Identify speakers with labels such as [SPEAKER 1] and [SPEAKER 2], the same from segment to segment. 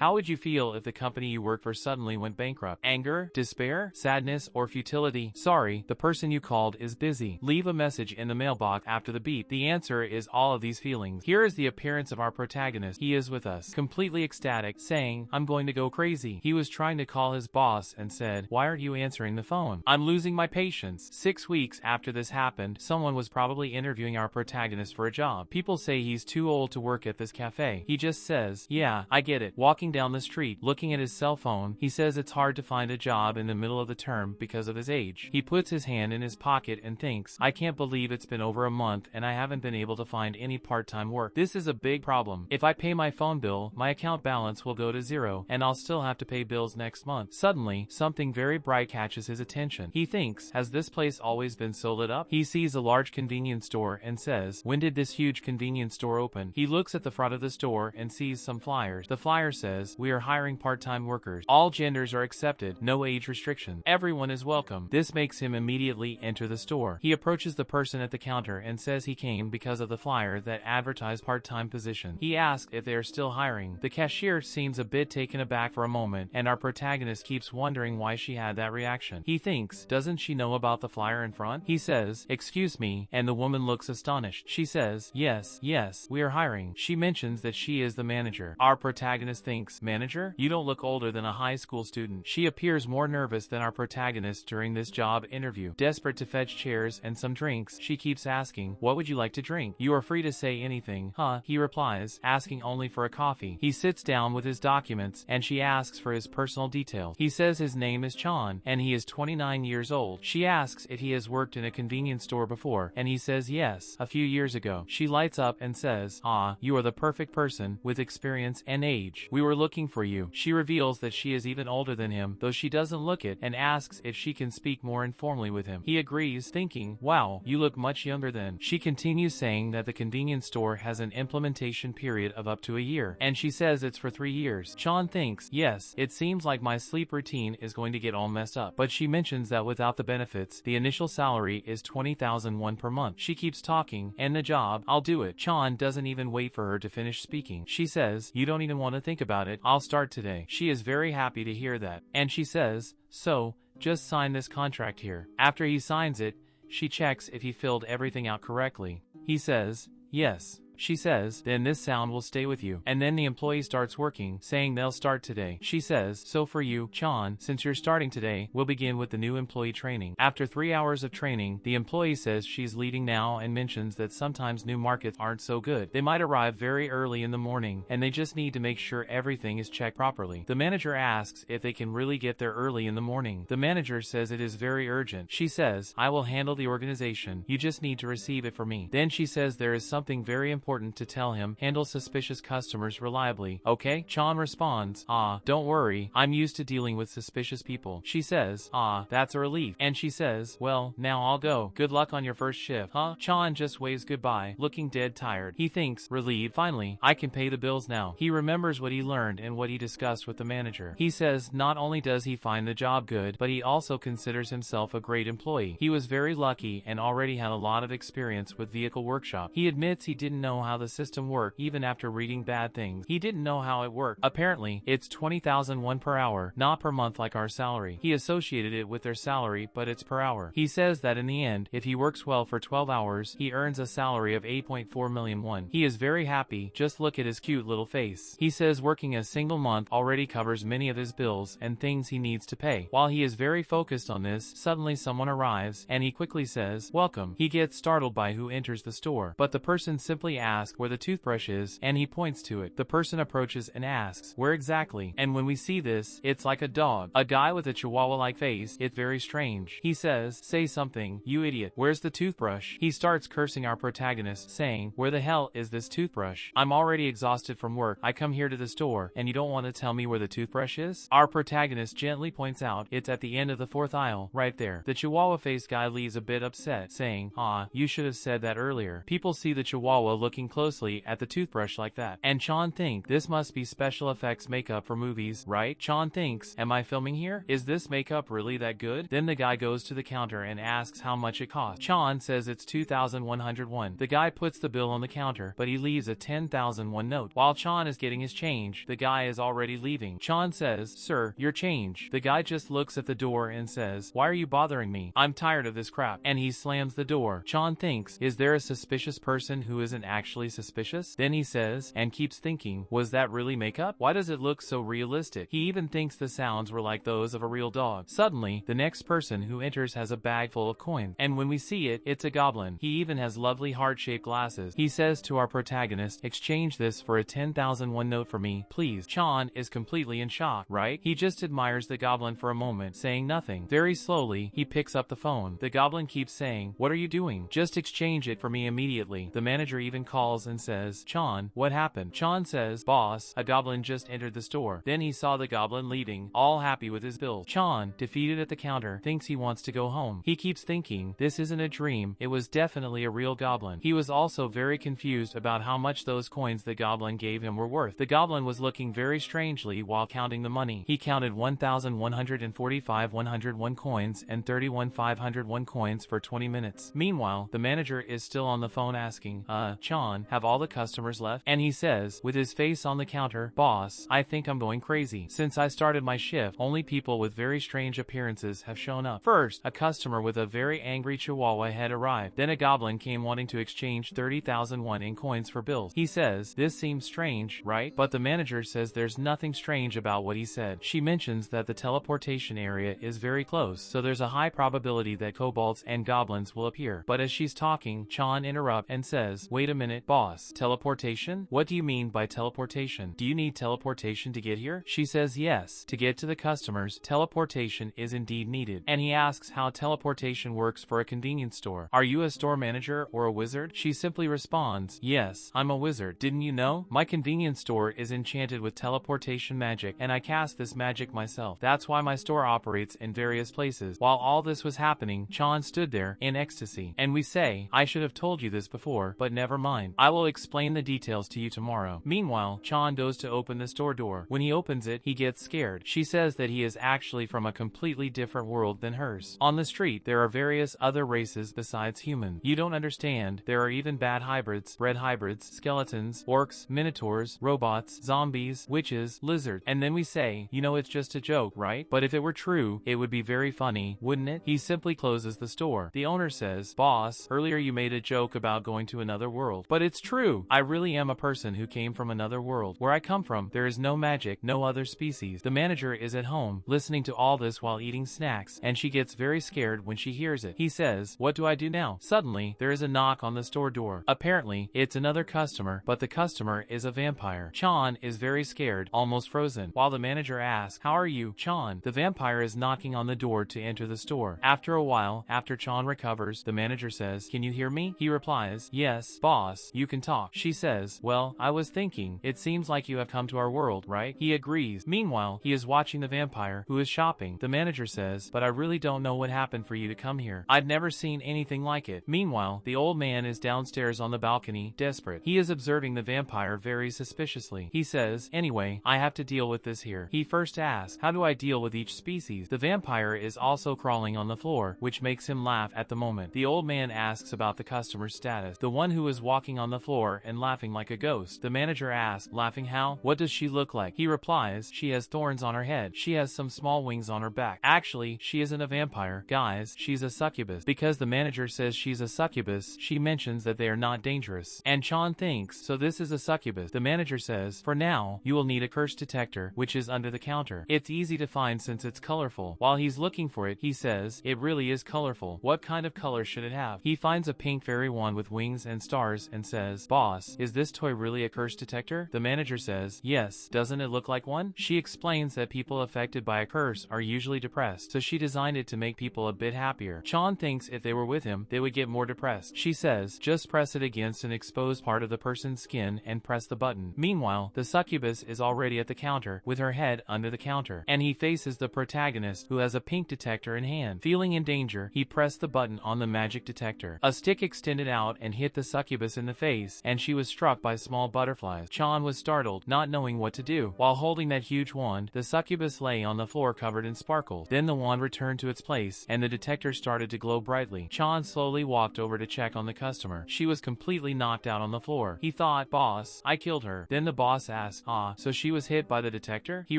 [SPEAKER 1] How would you feel if the company you work for suddenly went bankrupt? Anger, despair, sadness, or futility? Sorry, the person you called is busy. Leave a message in the mailbox after the beep. The answer is all of these feelings. Here is the appearance of our protagonist. He is with us, completely ecstatic, saying, I'm going to go crazy. He was trying to call his boss and said, why aren't you answering the phone? I'm losing my patience. 6 weeks after this happened, someone was probably interviewing our protagonist for a job. People say he's too old to work at this cafe. He just says, yeah, I get it. Walking down the street, looking at his cell phone, he says it's hard to find a job in the middle of the term because of his age. He puts his hand in his pocket and thinks, I can't believe it's been over a month and I haven't been able to find any part-time work. This is a big problem. If I pay my phone bill, my account balance will go to zero and I'll still have to pay bills next month. Suddenly, something very bright catches his attention. He thinks, has this place always been so lit up? He sees a large convenience store and says, when did this huge convenience store open? He looks at the front of the store and sees some flyers. The flyer says, we are hiring part-time workers. All genders are accepted, no age restriction. Everyone is welcome. This makes him immediately enter the store. He approaches the person at the counter and says he came because of the flyer that advertised part-time position. He asks if they are still hiring. The cashier seems a bit taken aback for a moment, and our protagonist keeps wondering why she had that reaction. He thinks, doesn't she know about the flyer in front? He says, excuse me, and the woman looks astonished. She says, yes, we are hiring. She mentions that she is the manager. Our protagonist thinks, manager? You don't look older than a high school student. She appears more nervous than our protagonist during this job interview. Desperate to fetch chairs and some drinks, she keeps asking, what would you like to drink? You are free to say anything, huh? He replies, asking only for a coffee. He sits down with his documents, and she asks for his personal details. He says his name is Chan, and he is 29 years old. She asks if he has worked in a convenience store before, and he says yes, a few years ago. She lights up and says, you are the perfect person, with experience and age. We were looking for you. She reveals that she is even older than him, though she doesn't look it, and asks if she can speak more informally with him. He agrees, thinking, wow, you look much younger than. She continues saying that the convenience store has an implementation period of up to a year, and she says it's for 3 years. Chan thinks, yes, it seems like my sleep routine is going to get all messed up, but she mentions that without the benefits, the initial salary is 20,001 per month. She keeps talking, and the job, I'll do it. Chan doesn't even wait for her to finish speaking. She says, you don't even want to think about it, I'll start today. She is very happy to hear that, and she says, so, just sign this contract here. After he signs it, she checks if he filled everything out correctly. He says, yes. She says, then this sound will stay with you. And then the employee starts working, saying they'll start today. She says, so for you, Chan, since you're starting today, we'll begin with the new employee training. After 3 hours of training, the employee says she's leaving now and mentions that sometimes new markets aren't so good. They might arrive very early in the morning, and they just need to make sure everything is checked properly. The manager asks if they can really get there early in the morning. The manager says it is very urgent. She says, I will handle the organization. You just need to receive it for me. Then she says there is something very important to tell him. Handle suspicious customers reliably. Okay? Chan responds, don't worry, I'm used to dealing with suspicious people. She says, that's a relief. And she says, well, now I'll go. Good luck on your first shift. Huh? Chan just waves goodbye, looking dead tired. He thinks, relieved, finally, I can pay the bills now. He remembers what he learned and what he discussed with the manager. He says not only does he find the job good, but he also considers himself a great employee. He was very lucky and already had a lot of experience with vehicle workshop. He admits he didn't know how the system worked even after reading bad things. He didn't know how it worked. Apparently, it's 20,001 per hour, not per month like our salary. He associated it with their salary, but it's per hour. He says that in the end, if he works well for 12 hours, he earns a salary of 8.4 million won. He is very happy. Just look at his cute little face. He says working a single month already covers many of his bills and things he needs to pay. While he is very focused on this, suddenly someone arrives, and he quickly says, welcome. He gets startled by who enters the store, but the person simply asks where the toothbrush is, and he points to it. The person approaches and asks, where exactly? And when we see this, it's like a dog. A guy with a chihuahua-like face. It's very strange. He says, say something, you idiot. Where's the toothbrush? He starts cursing our protagonist, saying, where the hell is this toothbrush? I'm already exhausted from work. I come here to the store, and you don't want to tell me where the toothbrush is? Our protagonist gently points out, it's at the end of the 4th aisle, right there. The chihuahua-faced guy leaves a bit upset, saying, you should have said that earlier. People see the chihuahua look looking closely at the toothbrush like that. And Chan think this must be special effects makeup for movies, right? Chan thinks, am I filming here? Is this makeup really that good? Then the guy goes to the counter and asks how much it costs. Chan says it's 2,101. The guy puts the bill on the counter, but he leaves a 10,001 note. While Chan is getting his change, the guy is already leaving. Chan says, sir, your change. The guy just looks at the door and says, why are you bothering me? I'm tired of this crap. And he slams the door. Chan thinks, is there a suspicious person who isn't actually suspicious? Then he says, and keeps thinking, was that really makeup? Why does it look so realistic? He even thinks the sounds were like those of a real dog. Suddenly, the next person who enters has a bag full of coins. And when we see it, it's a goblin. He even has lovely heart-shaped glasses. He says to our protagonist, exchange this for a 10,001 note for me, please. Chan is completely in shock, right? He just admires the goblin for a moment, saying nothing. Very slowly, he picks up the phone. The goblin keeps saying, what are you doing? Just exchange it for me immediately. The manager even calls and says, Chan, what happened? Chan says, boss, a goblin just entered the store. Then he saw the goblin leaving, all happy with his bill. Chan, defeated at the counter, thinks he wants to go home. He keeps thinking, this isn't a dream, it was definitely a real goblin. He was also very confused about how much those coins the goblin gave him were worth. The goblin was looking very strangely while counting the money. He counted 1,145 101 coins and 31 501 coins for 20 minutes. Meanwhile, the manager is still on the phone asking, Chan, have all the customers left? And he says, with his face on the counter, boss, I think I'm going crazy. Since I started my shift, only people with very strange appearances have shown up. First, a customer with a very angry chihuahua had arrived. Then a goblin came wanting to exchange 30,001 in coins for bills. He says, this seems strange, right? But the manager says there's nothing strange about what he said. She mentions that the teleportation area is very close, so there's a high probability that kobolds and goblins will appear. But as she's talking, Chan interrupts and says, wait a minute, boss. Teleportation? What do you mean by teleportation? Do you need teleportation to get here? She says yes. To get to the customers, teleportation is indeed needed. And he asks how teleportation works for a convenience store. Are you a store manager or a wizard? She simply responds, yes, I'm a wizard. Didn't you know? My convenience store is enchanted with teleportation magic, and I cast this magic myself. That's why my store operates in various places. While all this was happening, Chan stood there in ecstasy. And we say, I should have told you this before, but never mind. I will explain the details to you tomorrow. Meanwhile, Chan goes to open the store door. When he opens it, he gets scared. She says that he is actually from a completely different world than hers. On the street, there are various other races besides human. You don't understand. There are even bad hybrids, red hybrids, skeletons, orcs, minotaurs, robots, zombies, witches, lizards. And then we say, you know, it's just a joke, right? But if it were true, it would be very funny, wouldn't it? He simply closes the store. The owner says, boss, earlier you made a joke about going to another world. But it's true. I really am a person who came from another world. Where I come from, there is no magic, no other species. The manager is at home, listening to all this while eating snacks, and she gets very scared when she hears it. He says, what do I do now? Suddenly, there is a knock on the store door. Apparently, it's another customer, but the customer is a vampire. Chan is very scared, almost frozen. While the manager asks, how are you, Chan? The vampire is knocking on the door to enter the store. After a while, after Chan recovers, the manager says, can you hear me? He replies, yes, boss, you can talk. She says, well, I was thinking, it seems like you have come to our world, right? He agrees. Meanwhile, he is watching the vampire, who is shopping. The manager says, but I really don't know what happened for you to come here. I've never seen anything like it. Meanwhile, the old man is downstairs on the balcony, desperate. He is observing the vampire very suspiciously. He says, anyway, I have to deal with this here. He first asks, how do I deal with each species? The vampire is also crawling on the floor, which makes him laugh at the moment. The old man asks about the customer's status. The one who is walking on the floor and laughing like a ghost. The manager asks, laughing how? What does she look like? He replies, she has thorns on her head. She has some small wings on her back. Actually, she isn't a vampire. Guys, she's a succubus. Because the manager says she's a succubus, she mentions that they are not dangerous. And Chan thinks, so this is a succubus. The manager says, for now, you will need a curse detector, which is under the counter. It's easy to find since it's colorful. While he's looking for it, he says, it really is colorful. What kind of color should it have? He finds a pink fairy wand with wings and stars and says, boss, is this toy really a curse detector? The manager says, yes, doesn't it look like one? She explains that people affected by a curse are usually depressed, so she designed it to make people a bit happier. Chan thinks if they were with him, they would get more depressed. She says, just press it against an exposed part of the person's skin and press the button. Meanwhile, the succubus is already at the counter, with her head under the counter, and he faces the protagonist, who has a pink detector in hand. Feeling in danger, he pressed the button on the magic detector. A stick extended out and hit the succubus in the face, and she was struck by small butterflies. Chan was startled, not knowing what to do. While holding that huge wand, the succubus lay on the floor covered in sparkles. Then the wand returned to its place, and the detector started to glow brightly. Chan slowly walked over to check on the customer. She was completely knocked out on the floor. He thought, "Boss, I killed her." Then the boss asked, "Ah, so she was hit by the detector?" He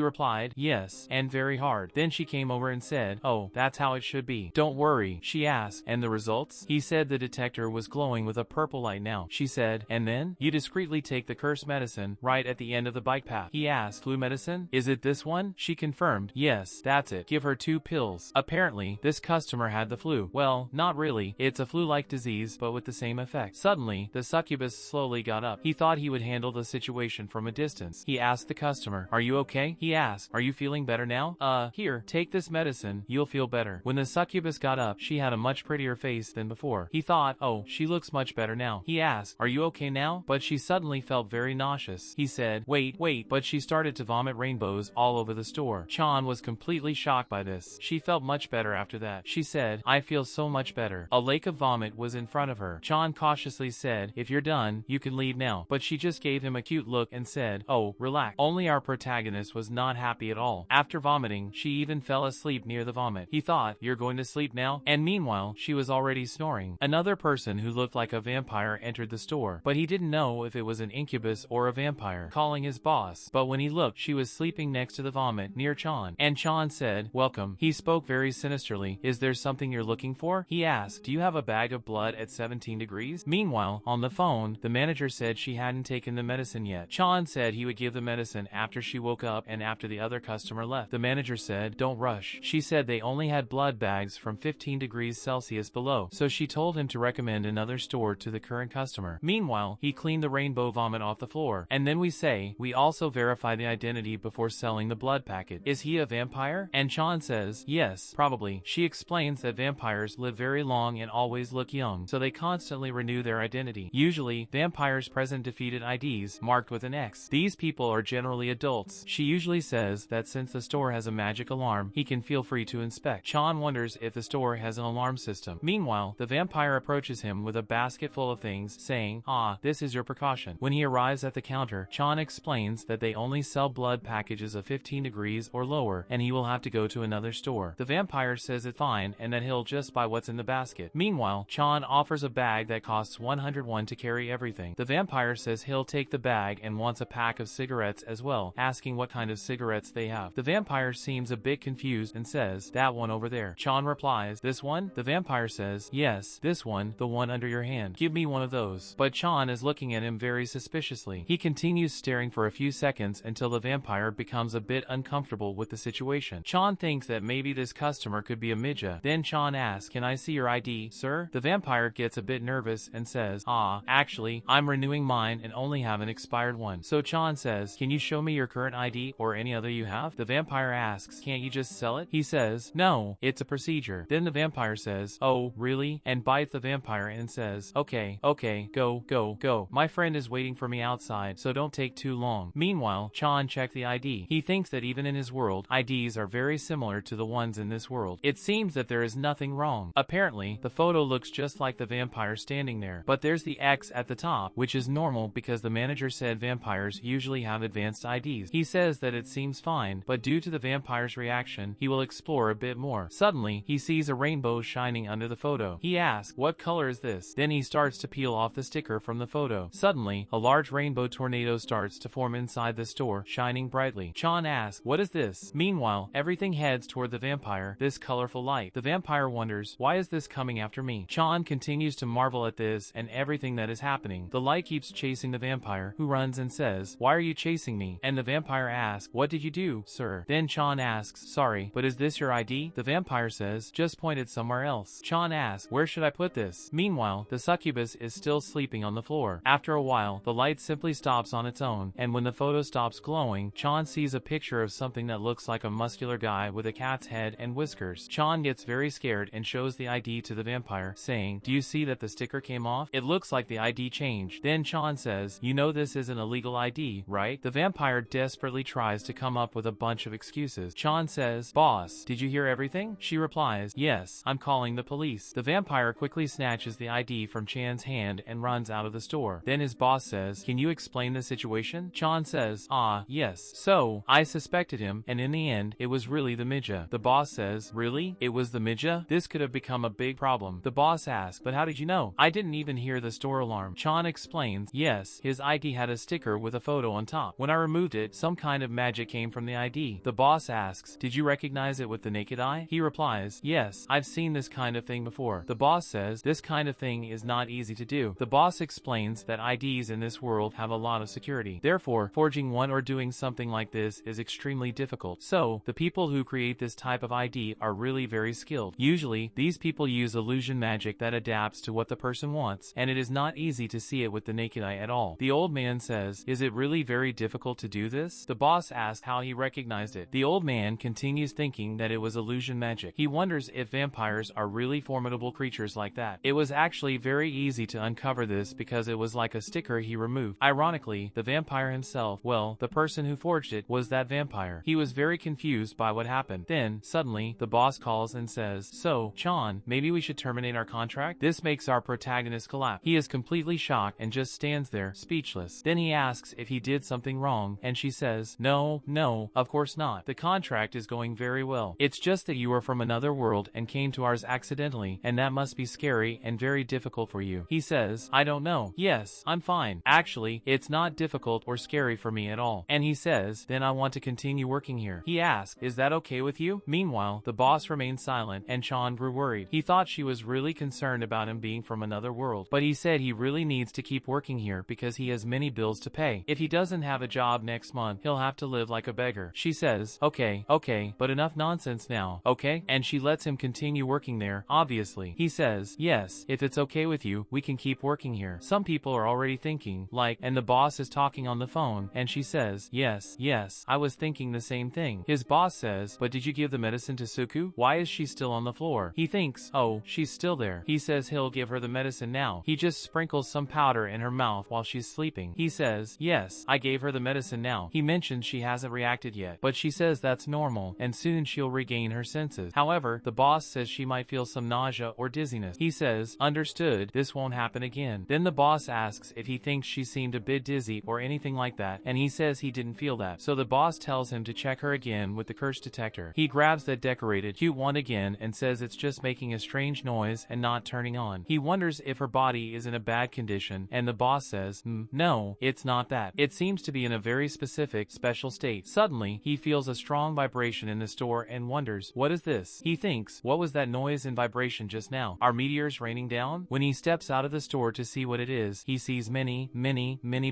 [SPEAKER 1] replied, "Yes, and very hard." Then she came over and said, "Oh, that's how it should be." "Don't worry," she asked. "And the results?" He said the detector was glowing with a purple light now. She said, "And then?" "You discreetly take the cursed medicine right at the end of the bike path." He asked, "Flu medicine? Is it this one?" She confirmed, "Yes, that's it. Give her 2 pills." Apparently, this customer had the flu. Well, not really. It's a flu-like disease, but with the same effect. Suddenly, the succubus slowly got up. He thought he would handle the situation from a distance. He asked the customer, "Are you okay?" He asked, "Are you feeling better now?" Here, take this medicine. You'll feel better." When the succubus got up, she had a much prettier face than before. He thought, "Oh, she looks much better now." He asked, "Are you okay now?" But she suddenly felt very nauseous. He said, wait, but she started to vomit rainbows all over the store. Chan was completely shocked by this. She felt much better after that. She said, "I feel so much better." A lake of vomit was in front of her. Chan cautiously said, "If you're done, you can leave now." But she just gave him a cute look and said, "Oh, relax." Only our protagonist was not happy at all. After vomiting, she even fell asleep near the vomit. He thought, "You're going to sleep now?" And meanwhile, she was already snoring. Another person who looked like a vampire entered the store, but he didn't know if it was an incubus or a vampire, calling his boss. But when he looked, she was sleeping next to the vomit near Chan. And Chan said, "Welcome." He spoke very sinisterly. "Is there something you're looking for?" He asked, "Do you have a bag of blood at 17 degrees? Meanwhile, on the phone, the manager said she hadn't taken the medicine yet. Chan said he would give the medicine after she woke up and after the other customer left. The manager said, "Don't rush." She said they only had blood bags from 15 degrees Celsius below, so she told him to recommend another store to the current customer. Meanwhile, he cleaned the rainbow vomit off the floor. And then we also verify the identity before selling the blood packet. "Is he a vampire?" And Chan says, "Yes, probably." She explains that vampires live very long and always look young, so they constantly renew their identity. Usually, vampires present defeated IDs marked with an X. These people are generally adults. She usually says that since the store has a magic alarm, he can feel free to inspect. Chan wonders if the store has an alarm system. Meanwhile, the vampire approaches him with a basket full of things, saying, "Ah, this is your precaution." When he arrives at the counter, Chan explains that they only sell blood packages of 15 degrees or lower, and he will have to go to another store. The vampire says it's fine and that he'll just buy what's in the basket. Meanwhile, Chan offers a bag that costs 101 to carry everything. The vampire says he'll take the bag and wants a pack of cigarettes as well, asking what kind of cigarettes they have. The vampire seems a bit confused and says, "That one over there." Chan replies, "This one?" The vampire says, "Yes, this one, the one under your hand. Give me one of those." But Chan is looking at him very suspiciously. He continues staring for a few seconds until the vampire becomes a bit uncomfortable with the situation. Chan thinks that maybe this customer could be a midget. Then Chan asks, "Can I see your ID, sir?" The vampire gets a bit nervous and says, "Ah, actually, I'm renewing mine and only have an expired one." So Chan says, "Can you show me your current ID or any other you have?" The vampire asks, "Can't you just sell it?" He says, "No, it's a procedure." Then the vampire says, "Oh, really?" and bites the vampire and says, Okay, go. My friend is waiting for me outside, so don't take too long." Meanwhile, Chan checked the ID. He thinks that even in his world, IDs are very similar to the ones in this world. It seems that there is nothing wrong. Apparently, the photo looks just like the vampire standing there, but there's the X at the top, which is normal because the manager said vampires usually have advanced IDs. He says that it seems fine, but due to the vampire's reaction, he will explore a bit more. Suddenly, he sees a rainbow shining under the photo. He asks, "What color is this?" Then he starts to peel off the sticker from the photo. Suddenly, a large rainbow tornado starts to form inside the store, shining brightly. Chan asks, "What is this?" Meanwhile, everything heads toward the vampire, this colorful light. The vampire wonders, "Why is this coming after me?" Chan continues to marvel at this and everything that is happening. The light keeps chasing the vampire, who runs and says, "Why are you chasing me?" And the vampire asks, "What did you do, sir?" Then Chan asks, "Sorry, but is this your ID?" The vampire says, "Just point it somewhere else." Chan asks, "Where should I put this?" Meanwhile, the succubus is still sleeping on the floor. After a while, the light simply stops on its own, and when the photo stops glowing, Chan sees a picture of something that looks like a muscular guy with a cat's head and whiskers. Chan gets very scared and shows the ID to the vampire, saying, "Do you see that the sticker came off? It looks like the ID changed." Then Chan says, "You know this is an illegal ID, right?" The vampire desperately tries to come up with a bunch of excuses. Chan says, "Boss, did you hear everything?" She replies, "Yes, I'm calling the police." The vampire quickly snatches the ID from Chan's hand and runs out of the store. Then his boss says, "Can you explain the situation?" Chan says, "Ah, yes. So, I suspected him, and in the end, it was really the Midja." The boss says, "Really? It was the Midja? This could have become a big problem." The boss asks, "But how did you know? I didn't even hear the store alarm." Chan explains, "Yes, his ID had a sticker with a photo on top. When I removed it, some kind of magic came from the ID." The boss asks, "Did you recognize it with the naked eye?" He replies, "Yes, I've seen this kind of thing before." The boss says, "This kind of thing is not easy to do." The boss explains that IDs in this world have a lot of security. Therefore, forging one or doing something like this is extremely difficult. So, the people who create this type of ID are really very skilled. Usually, these people use illusion magic that adapts to what the person wants, and it is not easy to see it with the naked eye at all. The old man says, "Is it really very difficult to do this?" The boss asks how he recognized it. The old man continues thinking that it was illusion magic. He wonders if vampires are really formidable creatures like that. It was actually very easy to uncover this because it was like a sticker he removed. Ironically, the vampire himself, well, the person who forged it, was that vampire. He was very confused by what happened. Then, suddenly, the boss calls and says, "So, Chan, maybe we should terminate our contract?" This makes our protagonist collapse. He is completely shocked and just stands there, speechless. Then he asks if he did something wrong, and she says, "No, of course not. The contract is going very well. It's just that you are from another world and came to ours accidentally, and that must be scary and very difficult for you." He says, "I don't know. Yes, I'm fine. Actually, it's not difficult or scary for me at all." And he says, "Then I want to continue working here." He asks, "Is that okay with you?" Meanwhile, the boss remained silent, and Chan grew worried. He thought she was really concerned about him being from another world, but he said he really needs to keep working here because he has many bills to pay. If he doesn't have a job next month, he'll have to live like a beggar. She says, okay, but enough nonsense now, okay? And she lets him continue working there, obviously. He says, "Yes, if it's okay with you, we can keep working here." Some people are already thinking, like, and the boss is talking on the phone, and she says, yes, I was thinking the same thing." His boss says, "But did you give the medicine to Suku? Why is she still on the floor?" He thinks, oh, she's still there. He says he'll give her the medicine now. He just sprinkles some powder in her mouth while she's sleeping. He says, "Yes, I gave her the medicine now." He mentions she hasn't reacted yet, but she says that's normal, and soon she'll regain her senses. However, the boss says she might feel some nausea or dizziness. He says, "Understood, this won't happen again." Then the boss asks if he thinks she seemed a bit dizzy or anything like that, and he says he didn't feel that. So the boss tells him to check her again with the curse detector. He grabs that decorated, cute one again and says it's just making a strange noise and not turning on. He wonders if her body is in a bad condition, and the boss says, "No, it's not that. It seems to be in a very specific, special state." Suddenly, he feels a strong vibration in the store and wonders, what is this? He thinks, what was that noise and vibration just now? Are meteors raining down? When he steps out of the store to see what it is, he sees many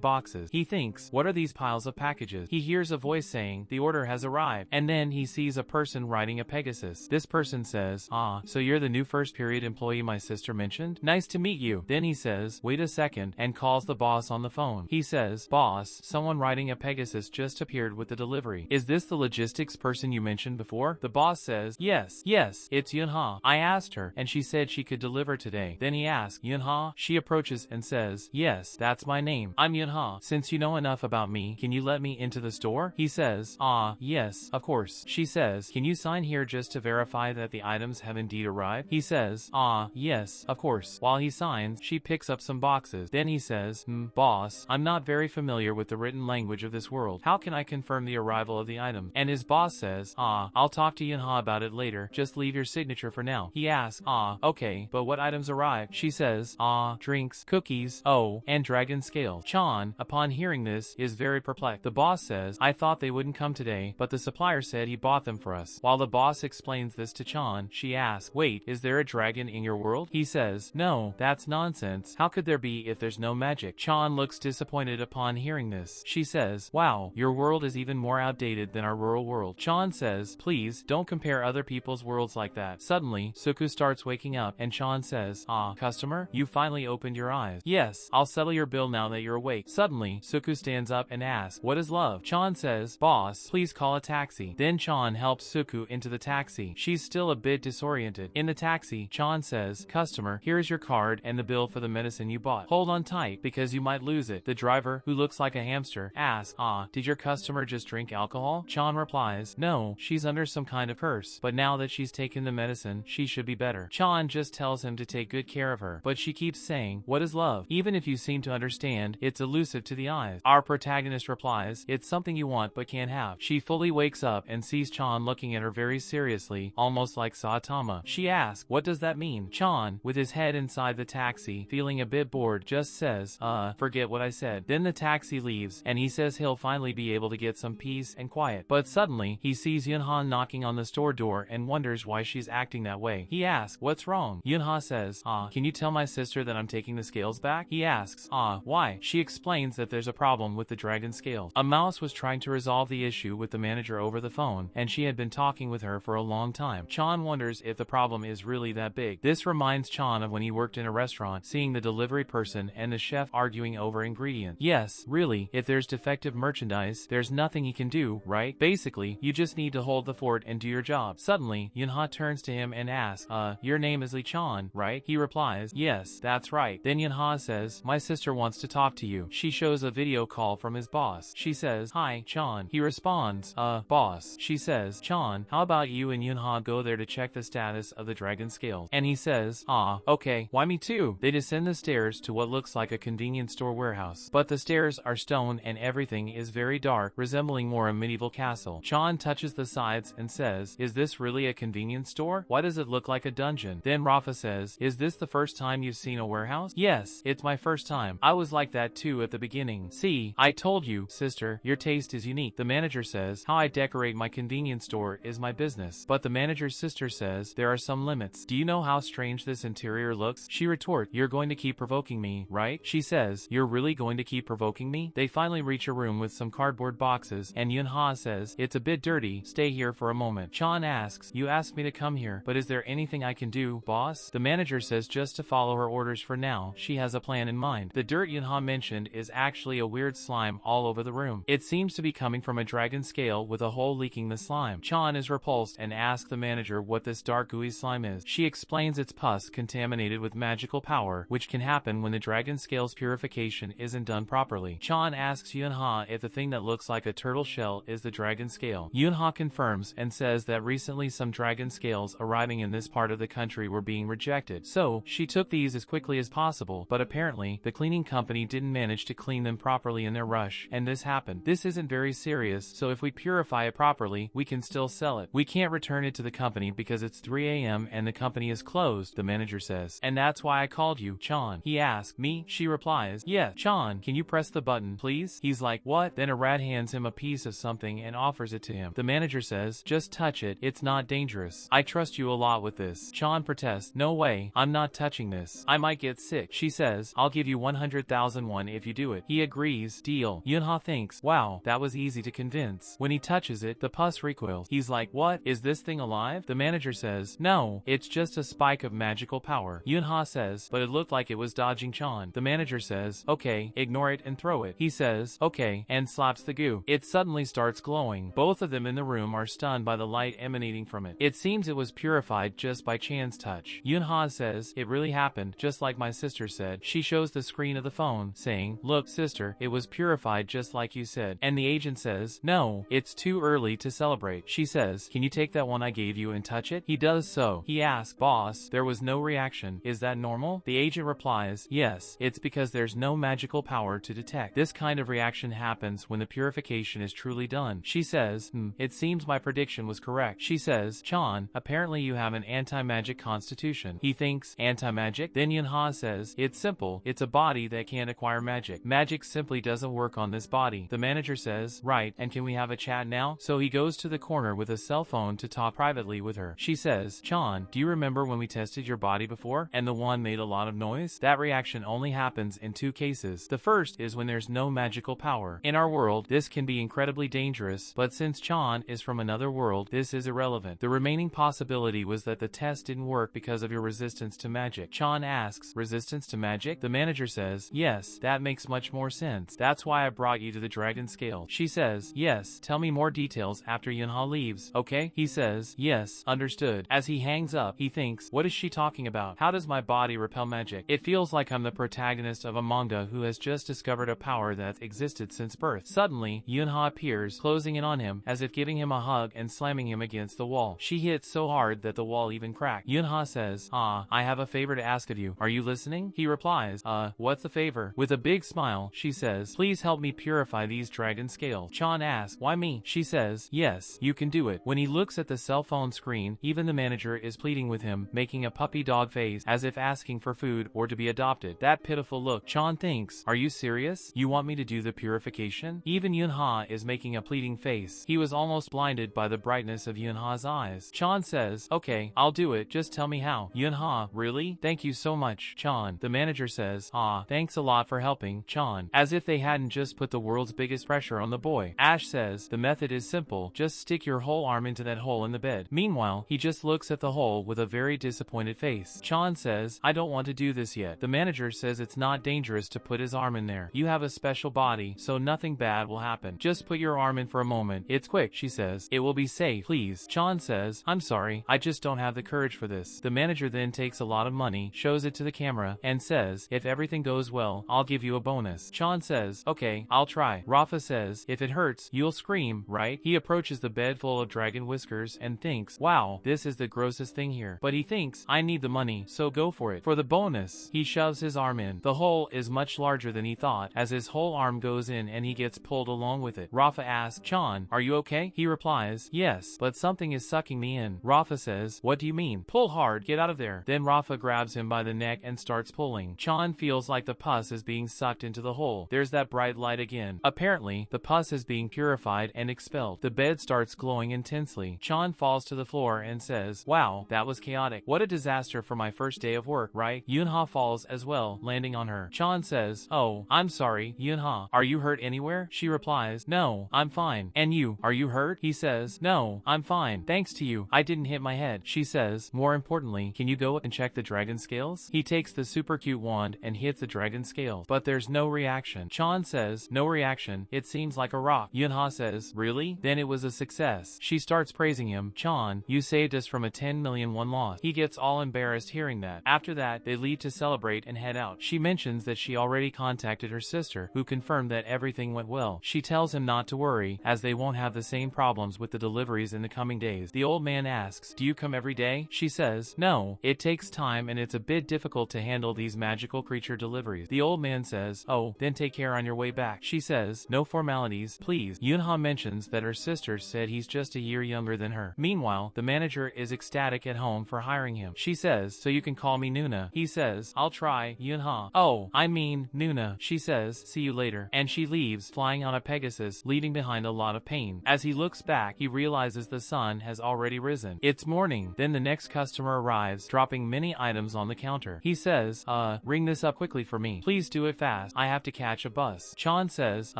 [SPEAKER 1] boxes. He thinks, what are these piles of packages? He hears a voice saying, "The order has arrived." And then he sees a person riding a Pegasus. This person says, "Ah, so you're the new first period employee my sister mentioned? Nice to meet you." Then he says, "Wait a second," and calls the boss on the phone. He says, "Boss, someone riding a Pegasus just appeared with the delivery. Is this the logistics person you mentioned before?" The boss says, Yes, it's Yunha. I asked her, and she said she could deliver today." Then he asks, "Yunha?" She approaches and says, "Yes, that's my name. I'm Yunha. Since you know enough about me, can you let me into the store?" He says, Yes, of course." She says, "Can you sign here just to verify that the items have indeed arrived?" He says, Yes, of course." While he signs, she picks up some boxes. Then he says, "Boss, I'm not very familiar with the written language of this world. How can I confirm the arrival of the item?" And his boss says, I'll talk to Yunha about it later. Just leave your signature for now." He asks, Okay, but what items arrived?" She says, Drinks, cookies, and dragon scale." Chan, upon hearing this, is very perplexed. The boss says, "I thought they wouldn't come today, but the supplier said he bought them for us." While the boss explains this to Chan, she asks, "Wait, is there a dragon in your world?" He says, "No, that's nonsense. How could there be if there's no magic?" Chan looks disappointed upon hearing this. She says, "Wow, your world is even more outdated than our rural world." Chan says, "Please, don't compare other people's worlds like that." Suddenly, Suku starts waking up, and Chan says, "Customer, you finally opened your eyes." "Yes, I'll settle your bill now that you're awake." Suddenly, Suku stands up and asks, "What is love?" Chan says, "Boss, please call a taxi." Then Chan helps Suku into the taxi. She's still a bit disoriented. In the taxi, Chan says, "Customer, here's your card and the bill for the medicine you bought. Hold on tight, because you might lose it." The driver, who looks like a hamster, asks, "Did your customer just drink alcohol?" Chan replies, "No, she's under some kind of curse, but now that she's taken the medicine, she should be better." Chan just tells him to take good care of her, but she keeps saying, saying, what is love? Even if you seem to understand, it's elusive to the eyes. Our protagonist replies, it's something you want but can't have. She fully wakes up and sees Chan looking at her very seriously, almost like Saitama. She asks, what does that mean? Chan, with his head inside the taxi, feeling a bit bored, just says, forget what I said. Then the taxi leaves, and he says he'll finally be able to get some peace and quiet. But suddenly, he sees Yunha knocking on the store door and wonders why she's acting that way. He asks, what's wrong? Yunha says, can you tell my sister that I'm taking the scales back? He asks, why? She explains that there's a problem with the dragon scales. A mouse was trying to resolve the issue with the manager over the phone, and she had been talking with her for a long time. Chan wonders if the problem is really that big. This reminds Chan of when he worked in a restaurant, seeing the delivery person and the chef arguing over ingredients. Yes, really, if there's defective merchandise, there's nothing he can do, right? Basically, you just need to hold the fort and do your job. Suddenly, Yunha turns to him and asks, your name is Lee Chan, right? He replies, yes, that's right. Then Yunha says, my sister wants to talk to you. She shows a video call from his boss. She says, hi, Chan. He responds, boss. She says, Chan, how about you and Yunha go there to check the status of the dragon scales? And he says, okay, why me too? They descend the stairs to what looks like a convenience store warehouse. But the stairs are stone and everything is very dark, resembling more a medieval castle. Chan touches the sides and says, is this really a convenience store? Why does it look like a dungeon? Then Rafa says, is this the first time you've seen a warehouse? Yes, it's my first time. I was like that too at the beginning. See, I told you, sister, your taste is unique. The manager says, how I decorate my convenience store is my business. But the manager's sister says, there are some limits. Do you know how strange this interior looks? She retorts, you're going to keep provoking me, right? She says, you're really going to keep provoking me? They finally reach a room with some cardboard boxes, and Yunha says, it's a bit dirty, stay here for a moment. Chan asks, you asked me to come here, but is there anything I can do, boss? The manager says just to follow her orders for now. She has a plan in mind. The dirt Yunha mentioned is actually a weird slime all over the room. It seems to be coming from a dragon scale with a hole leaking the slime. Chan is repulsed and asks the manager what this dark gooey slime is. She explains it's pus contaminated with magical power, which can happen when the dragon scale's purification isn't done properly. Chan asks Yunha if the thing that looks like a turtle shell is the dragon scale. Yunha confirms and says that recently some dragon scales arriving in this part of the country were being rejected. So, she took these as quickly as possible, but apparently, the cleaning company didn't manage to clean them properly in their rush, and this happened. This isn't very serious, so if we purify it properly, we can still sell it. We can't return it to the company because it's 3 a.m. and the company is closed, the manager says. And that's why I called you, Chan. He asks, me? She replies, yeah, Chan, can you press the button, please? He's like, what? Then a rat hands him a piece of something and offers it to him. The manager says, just touch it, it's not dangerous. I trust you a lot with this. Chan protests, no way, I'm not touching this. I might get sick. She says, I'll give you 100,000 won if you do it. He agrees, deal. Yunha thinks, wow, that was easy to convince. When he touches it, the pus recoils. He's like, what? Is this thing alive? The manager says, no, it's just a spike of magical power. Yunha says, but it looked like it was dodging Chan. The manager says, okay, ignore it and throw it. He says, okay, and slaps the goo. It suddenly starts glowing. Both of them in the room are stunned by the light emanating from it. It seems it was purified just by Chan's touch. Yunha says, it really happened, just like my sister said. She shows the screen of the phone, saying, look, sister, it was purified just like you said. And the agent says, no, it's too early to celebrate. She says, can you take that one I gave you and touch it? He does so. He asks, boss, there was no reaction. Is that normal? The agent replies, yes, it's because there's no magical power to detect. This kind of reaction happens when the purification is truly done. She says, it seems my prediction was correct. She says, Chan, apparently you have an anti-magic constitution. He thinks, anti-magic? Then Yunha says, it's simple, it's a body that can't acquire magic. Magic simply doesn't work on this body. The manager says, right, and can we have a chat now? So he goes to the corner with a cell phone to talk privately with her. She says, Chan, do you remember when we tested your body before? And the one made a lot of noise? That reaction only happens in two cases. The first is when there's no magical power. In our world, this can be incredibly dangerous, but since Chan is from another world, this is irrelevant. The remaining possibility was that the test didn't work because of your resistance to magic. Chan asks, resistance to magic? The manager says, yes, that makes much more sense. That's why I brought you to the dragon scale. She says, yes, tell me more details after Yunha leaves, okay? He says, yes, understood. As he hangs up, he thinks, what is she talking about? How does my body repel magic? It feels like I'm the protagonist of a manga who has just discovered a power that's existed since birth. Suddenly, Yunha appears, closing in on him, as if giving him a hug and slamming him against the wall. She hits so hard that the wall even cracked. Yunha says, I have a favor to ask of you. Are you listening? listening? He replies, what's the favor? With a big smile, she says, please help me purify these dragon scales. Chan asks, why me? She says, yes, you can do it. When he looks at the cell phone screen, even the manager is pleading with him, making a puppy dog face as if asking for food or to be adopted. That pitiful look. Chan thinks, are you serious? You want me to do the purification? Even Yunha is making a pleading face. He was almost blinded by the brightness of Yunha's eyes. Chan says, okay, I'll do it, just tell me how. Yunha, really? Thank you so much, Chan. The manager says, thanks a lot for helping, Chan. As if they hadn't just put the world's biggest pressure on the boy. Ash says, the method is simple, just stick your whole arm into that hole in the bed. Meanwhile, he just looks at the hole with a very disappointed face. Chan says, I don't want to do this yet. The manager says it's not dangerous to put his arm in there. You have a special body, so nothing bad will happen. Just put your arm in for a moment. It's quick, she says. It will be safe, please. Chan says, I'm sorry, I just don't have the courage for this. The manager then takes a lot of money, shows it to the camera, and says, if everything goes well, I'll give you a bonus. Chan says, okay, I'll try. Rafa says, if it hurts, you'll scream, right? He approaches the bed full of dragon whiskers and thinks, wow, this is the grossest thing here. But he thinks, I need the money, so go for it. For the bonus, he shoves his arm in. The hole is much larger than he thought, as his whole arm goes in and he gets pulled along with it. Rafa asks, Chan, are you okay? He replies, yes, but something is sucking me in. Rafa says, what do you mean? Pull hard, get out of there. Then Rafa grabs him by the neck and starts pulling. Chan feels like the pus is being sucked into the hole. There's that bright light again. Apparently, the pus is being purified and expelled. The bed starts glowing intensely. Chan falls to the floor and says, wow, that was chaotic. What a disaster for my first day of work, right? Yunha falls as well, landing on her. Chan says, oh, I'm sorry, Yunha. Are you hurt anywhere? She replies, no, I'm fine. And you, are you hurt? He says, no, I'm fine. Thanks to you, I didn't hit my head. She says, more importantly, can you go and check the dragon scales? He takes the super cute wand and hits the dragon scales, but there's no reaction. Chan says, no reaction, it seems like a rock. Yunha says, really? Then it was a success. She starts praising him. Chan, you saved us from a 10 million won loss. He gets all embarrassed hearing that. After that, they leave to celebrate and head out. She mentions that she already contacted her sister, who confirmed that everything went well. She tells him not to worry, as they won't have the same problems with the deliveries in the coming days. The old man asks, do you come every day? She says, no, it takes time and it's a bit difficult to handle these magical creature deliveries. The old man says, oh, then take care on your way back. She says, no formalities, please. Yunha mentions that her sister said he's just a year younger than her. Meanwhile, the manager is ecstatic at home for hiring him. She says, so you can call me Nuna. He says, I'll try, Yunha. Oh, I mean, Nuna. She says, see you later. And she leaves, flying on a Pegasus, leaving behind a lot of pain. As he looks back, he realizes the sun has already risen. It's morning. Then the next customer arrives, dropping many items on the counter. He says, ring this up quickly for me. Please do it fast. I have to catch a bus. Chan says,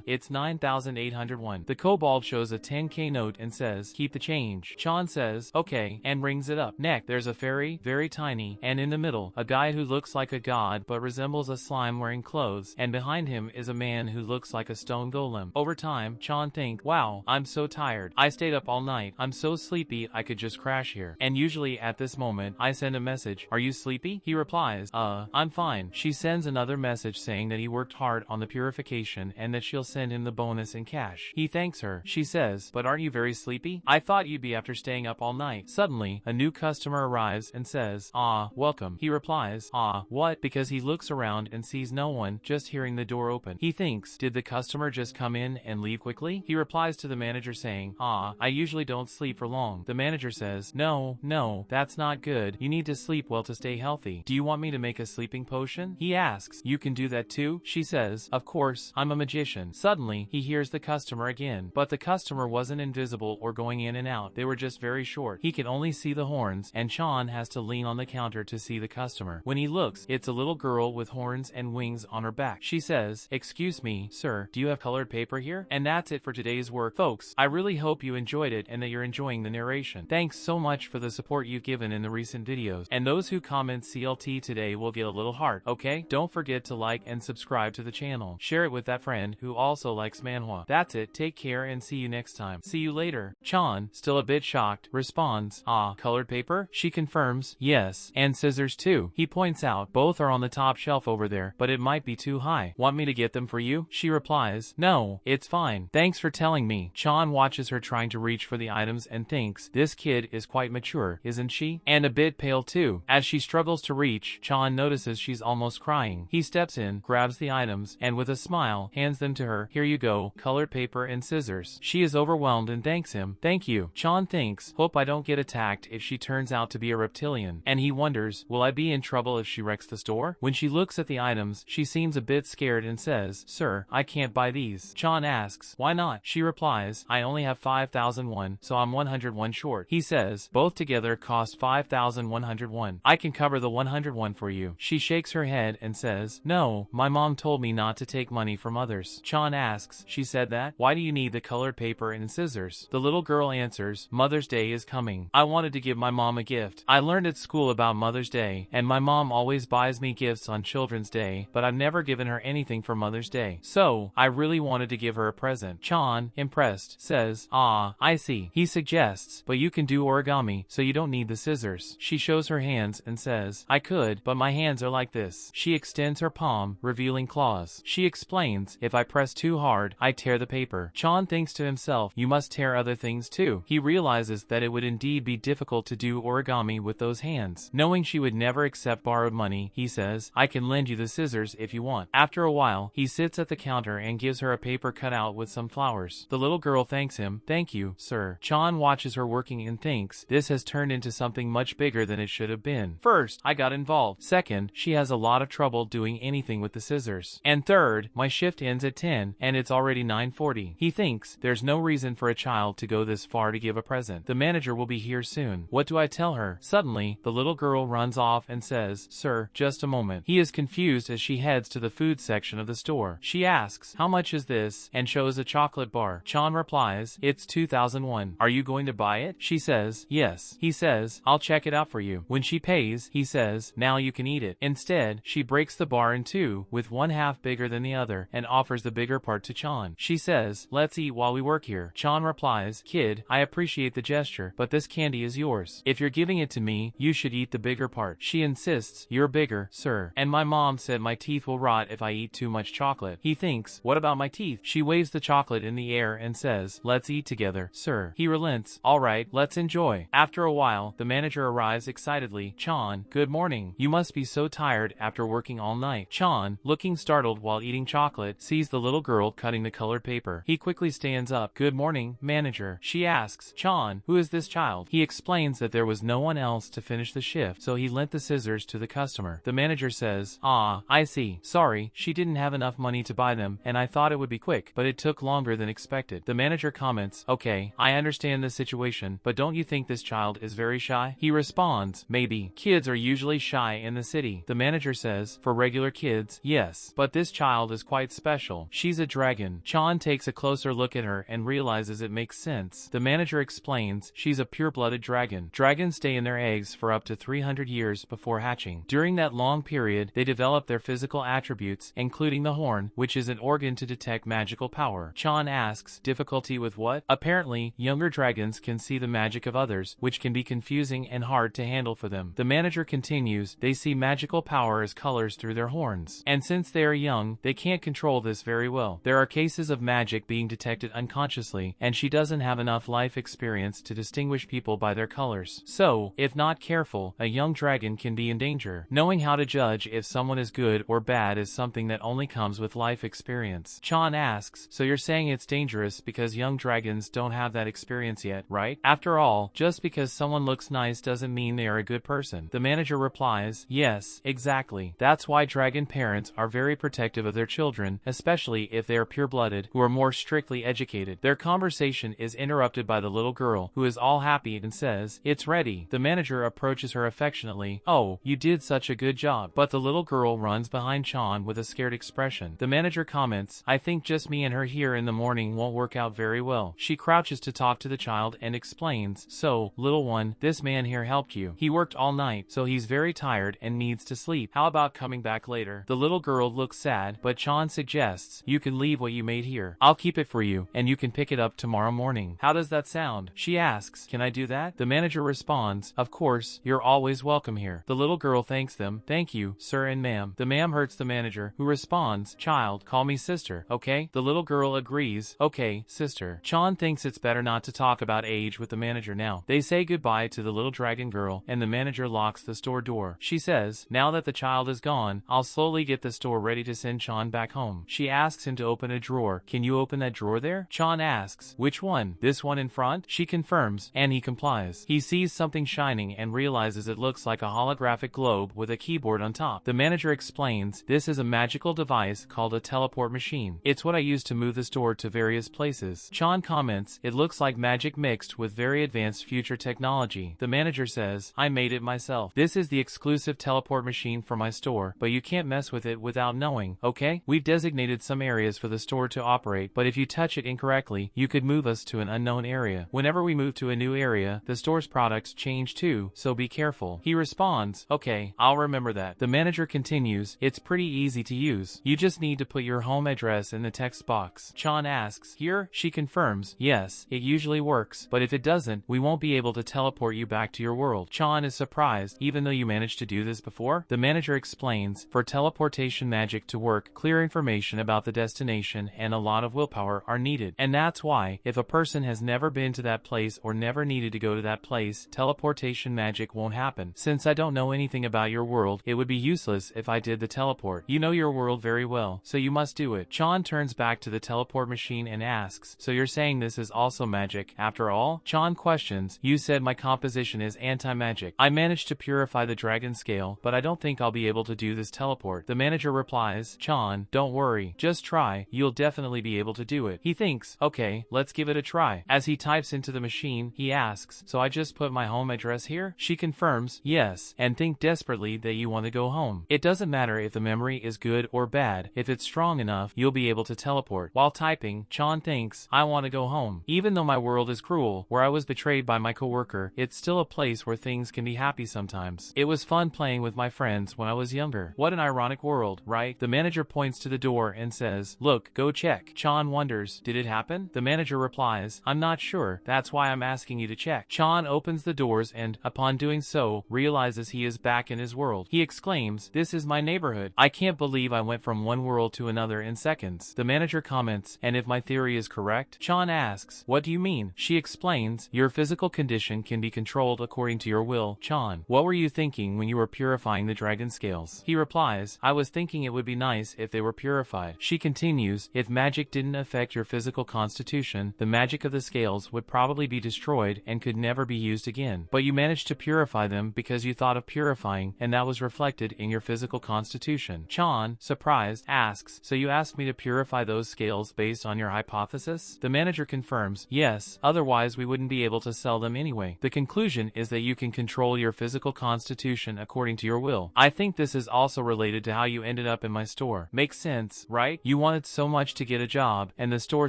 [SPEAKER 1] it's 9,801. The kobold shows a 10k note and says, keep the change. Chan says, okay, and rings it up. Next, there's a fairy, very tiny, and in the middle, a guy who looks like a god but resembles a slime wearing clothes, and behind him is a man who looks like a stone golem. Over time, Chan thinks, wow, I'm so tired. I stayed up all night. I'm so sleepy I could just crash here. And usually at this moment, I send a message, are you sleepy? He replies, I'm fine. She sends another message saying that he worked hard on the purification and that she'll send him the bonus in cash. He thanks her. She says, but aren't you very sleepy? I thought you'd be after staying up all night. Suddenly, a new customer arrives and says, welcome. He replies, what? Because he looks around and sees no one, just hearing the door open. He thinks, did the customer just come in and leave quickly? He replies to the manager saying, I usually don't sleep for long. The manager says, no, that's not good. You need to sleep well to stay healthy. Do you want me to make a sleeping potion? He asks, you can do that too? She says, of course, I'm a magician. Suddenly, he hears the customer again, but the customer wasn't invisible or going in and out. They were just very short. He can only see the horns, and Chan has to lean on the counter to see the customer. When he looks, it's a little girl with horns and wings on her back. She says, excuse me, sir, do you have colored paper here? And that's it for today's work, folks. I really hope you enjoyed it and that you're enjoying the narration. Thanks so much for the support you've given in the recent videos, and those who comment CLT today will get a little heart, okay? Don't forget to like and subscribe to the channel. Share it with that friend who also likes manhwa. That's it, take care and see you next time. See you later. Chan, still a bit shocked, responds, colored paper? She confirms, yes, and scissors too. He points out, both are on the top shelf over there, but it might be too high. Want me to get them for you? She replies, no, it's fine. Thanks for telling me. Chan watches her trying to reach for the items and thinks, this kid is quite mature, isn't she? And a bit pale too. As she struggles to reach, much. Chan notices she's almost crying. He steps in, grabs the items, and with a smile, hands them to her. Here you go, colored paper and scissors. She is overwhelmed and thanks him. Thank you. Chan thinks, hope I don't get attacked if she turns out to be a reptilian. And he wonders, will I be in trouble if she wrecks the store? When she looks at the items, she seems a bit scared and says, sir, I can't buy these. Chan asks, why not? She replies, I only have 5,001, so I'm 101 short. He says, both together cost 5,101. I can cover the 101 for you. She shakes her head and says, no, my mom told me not to take money from others. Chan asks, she said that? Why do you need the colored paper and scissors? The little girl answers, Mother's Day is coming. I wanted to give my mom a gift. I learned at school about Mother's Day, and my mom always buys me gifts on Children's Day, but I've never given her anything for Mother's Day. So, I really wanted to give her a present. Chan, impressed, says, ah, I see. He suggests, but you can do origami, so you don't need the scissors. She shows her hands and says, I could, but my hands are like this. She extends her palm, revealing claws. She explains, if I press too hard, I tear the paper. Chan thinks to himself, you must tear other things too. He realizes that it would indeed be difficult to do origami with those hands. Knowing she would never accept borrowed money, he says, I can lend you the scissors if you want. After a while, he sits at the counter and gives her a paper cutout with some flowers. The little girl thanks him. Thank you, sir. Chan watches her working and thinks, this has turned into something much bigger than it should have been. First, I got involved. Second, she has a lot of trouble doing anything with the scissors. And third, my shift ends at 10 and it's already 9:40. He thinks, there's no reason for a child to go this far to give a present. The manager will be here soon. What do I tell her? Suddenly, the little girl runs off and says, sir, just a moment. He is confused as she heads to the food section of the store. She asks, how much is this? And shows a chocolate bar. Chan replies, it's 2001. Are you going to buy it? She says, yes. He says, I'll check it out for you. When she pays, he says, now you can eat it. Instead, she breaks the bar in two, with one half bigger than the other, and offers the bigger part to Chan. She says, let's eat while we work here. Chan replies, kid, I appreciate the gesture, but this candy is yours. If you're giving it to me, you should eat the bigger part. She insists, you're bigger, sir. And my mom said my teeth will rot if I eat too much chocolate. He thinks, what about my teeth? She waves the chocolate in the air and says, let's eat together, sir. He relents, alright, let's enjoy. After a while, the manager arrives excitedly. Chan, good morning. You must be so tired after working all night. Chan, looking startled while eating chocolate, sees the little girl cutting the colored paper. He quickly stands up. Good morning, manager. She asks, Chan, who is this child? He explains that there was no one else to finish the shift, so he lent the scissors to the customer. The manager says, ah, I see. Sorry, she didn't have enough money to buy them, and I thought it would be quick, but it took longer than expected. The manager comments, okay, I understand the situation, but don't you think this child is very shy? He responds, maybe. Kids are usually shy in the city. The manager says, for regular kids, yes, but this child is quite special. She's a dragon. Chan takes a closer look at her and realizes it makes sense. The manager explains, she's a pure-blooded dragon. Dragons stay in their eggs for up to 300 years before hatching. During that long period, they develop their physical attributes, including the horn, which is an organ to detect magical power. Chan asks, difficulty with what? Apparently, younger dragons can see the magic of others, which can be confusing and hard to handle for them. The manager continues, they see magical power as colors through their horns. And since they are young, they can't control this very well. There are cases of magic being detected unconsciously, and she doesn't have enough life experience to distinguish people by their colors. So, if not careful, a young dragon can be in danger. Knowing how to judge if someone is good or bad is something that only comes with life experience. Chan asks, so you're saying it's dangerous because young dragons don't have that experience yet, right? After all, just because someone looks nice doesn't mean they are a good person. The manager replies, yes, exactly. That's why dragon parents are very protective of their children, especially if they are pure-blooded, who are more strictly educated. Their conversation is interrupted by the little girl, who is all happy and says, it's ready. The manager approaches her affectionately, oh, you did such a good job. But the little girl runs behind Chan with a scared expression. The manager comments, I think just me and her here in the morning won't work out very well. She crouches to talk to the child and explains, so, little one, this man here helped you. He worked all night, so he's very tired and needs to sleep. How about coming back later? The little girl looks sad, but Chan suggests, you can leave what you made here. I'll keep it for you, and you can pick it up tomorrow morning. How does that sound? She asks, can I do that? The manager responds, of course, you're always welcome here. The little girl thanks them, thank you, sir and ma'am. The ma'am hurts the manager, who responds, child, call me sister, okay? The little girl agrees, okay, sister. Chan thinks it's better not to talk about age with the manager now. They say goodbye to the little dragon girl, and the manager locks the store door. she says. Now that the child is gone, I'll slowly get the store ready to send Chan back home. She asks him to open a drawer. Can you open that drawer there? Chan asks. Which one? This one in front? She confirms, and he complies. He sees something shining and realizes it looks like a holographic globe with a keyboard on top. The manager explains, this is a magical device called a teleport machine. It's what I use to move the store to various places. Chan comments, it looks like magic mixed with very advanced future technology. The manager says, I made it myself. This is the exclusive teleport machine for my store, but you can't mess with it without knowing, okay? We've designated some areas for the store to operate, but if you touch it incorrectly, you could move us to an unknown area. Whenever we move to a new area, the store's products change too, so be careful. He responds, okay, I'll remember that. The manager continues, it's pretty easy to use. You just need to put your home address in the text box. Chan asks, here? She confirms, yes, it usually works, but if it doesn't, we won't be able to teleport you back to your world. Chan is surprised, even though you managed to do this before? The manager explains, for teleportation magic to work, clear information about the destination and a lot of willpower are needed. And that's why, if a person has never been to that place or never needed to go to that place, teleportation magic won't happen. Since I don't know anything about your world, it would be useless if I did the teleport. You know your world very well, so you must do it. Chan turns back to the teleport machine and asks, so you're saying this is also magic, after all? Chan questions, you said my composition is anti-magic. I managed to purify the dragon scale, but I don't think I'll be able to do this teleport. The manager replies, Chan, don't worry, just try, you'll definitely be able to do it. He thinks, okay, let's give it a try. As he types into the machine, he asks, so I just put my home address here? She confirms, yes, and think desperately that you want to go home. It doesn't matter if the memory is good or bad, if it's strong enough, you'll be able to teleport. While typing, Chan thinks, I want to go home. Even though my world is cruel, where I was betrayed by my coworker, it's still a place where things can be happy sometimes. It was fun playing with my friends when I was younger. What an ironic world, right? The manager points to the door and says, look, go check. Chan wonders, did it happen? The manager replies, I'm not sure, that's why I'm asking you to check. Chan opens the doors and, upon doing so, realizes he is back in his world. He exclaims, this is my neighborhood. I can't believe I went from one world to another in seconds. The manager comments, and if my theory is correct? Chan asks, what do you mean? She explains, your physical condition can be controlled according to your will. Chan, what were you thinking when you were purifying the dragon scales? He replies, I was thinking it would be nice if they were purified. She continues, if magic didn't affect your physical constitution, the magic of the scales would probably be destroyed and could never be used again. But you managed to purify them because you thought of purifying, and that was reflected in your physical constitution. Chan, surprised, asks, so you asked me to purify those scales based on your hypothesis? The manager confirms, yes, otherwise we wouldn't be able to sell them anyway. The conclusion is that you can control your physical constitution according to your will. I think this is also related to how you ended up in my store. Makes sense, right? You wanted so much to get a job, and the store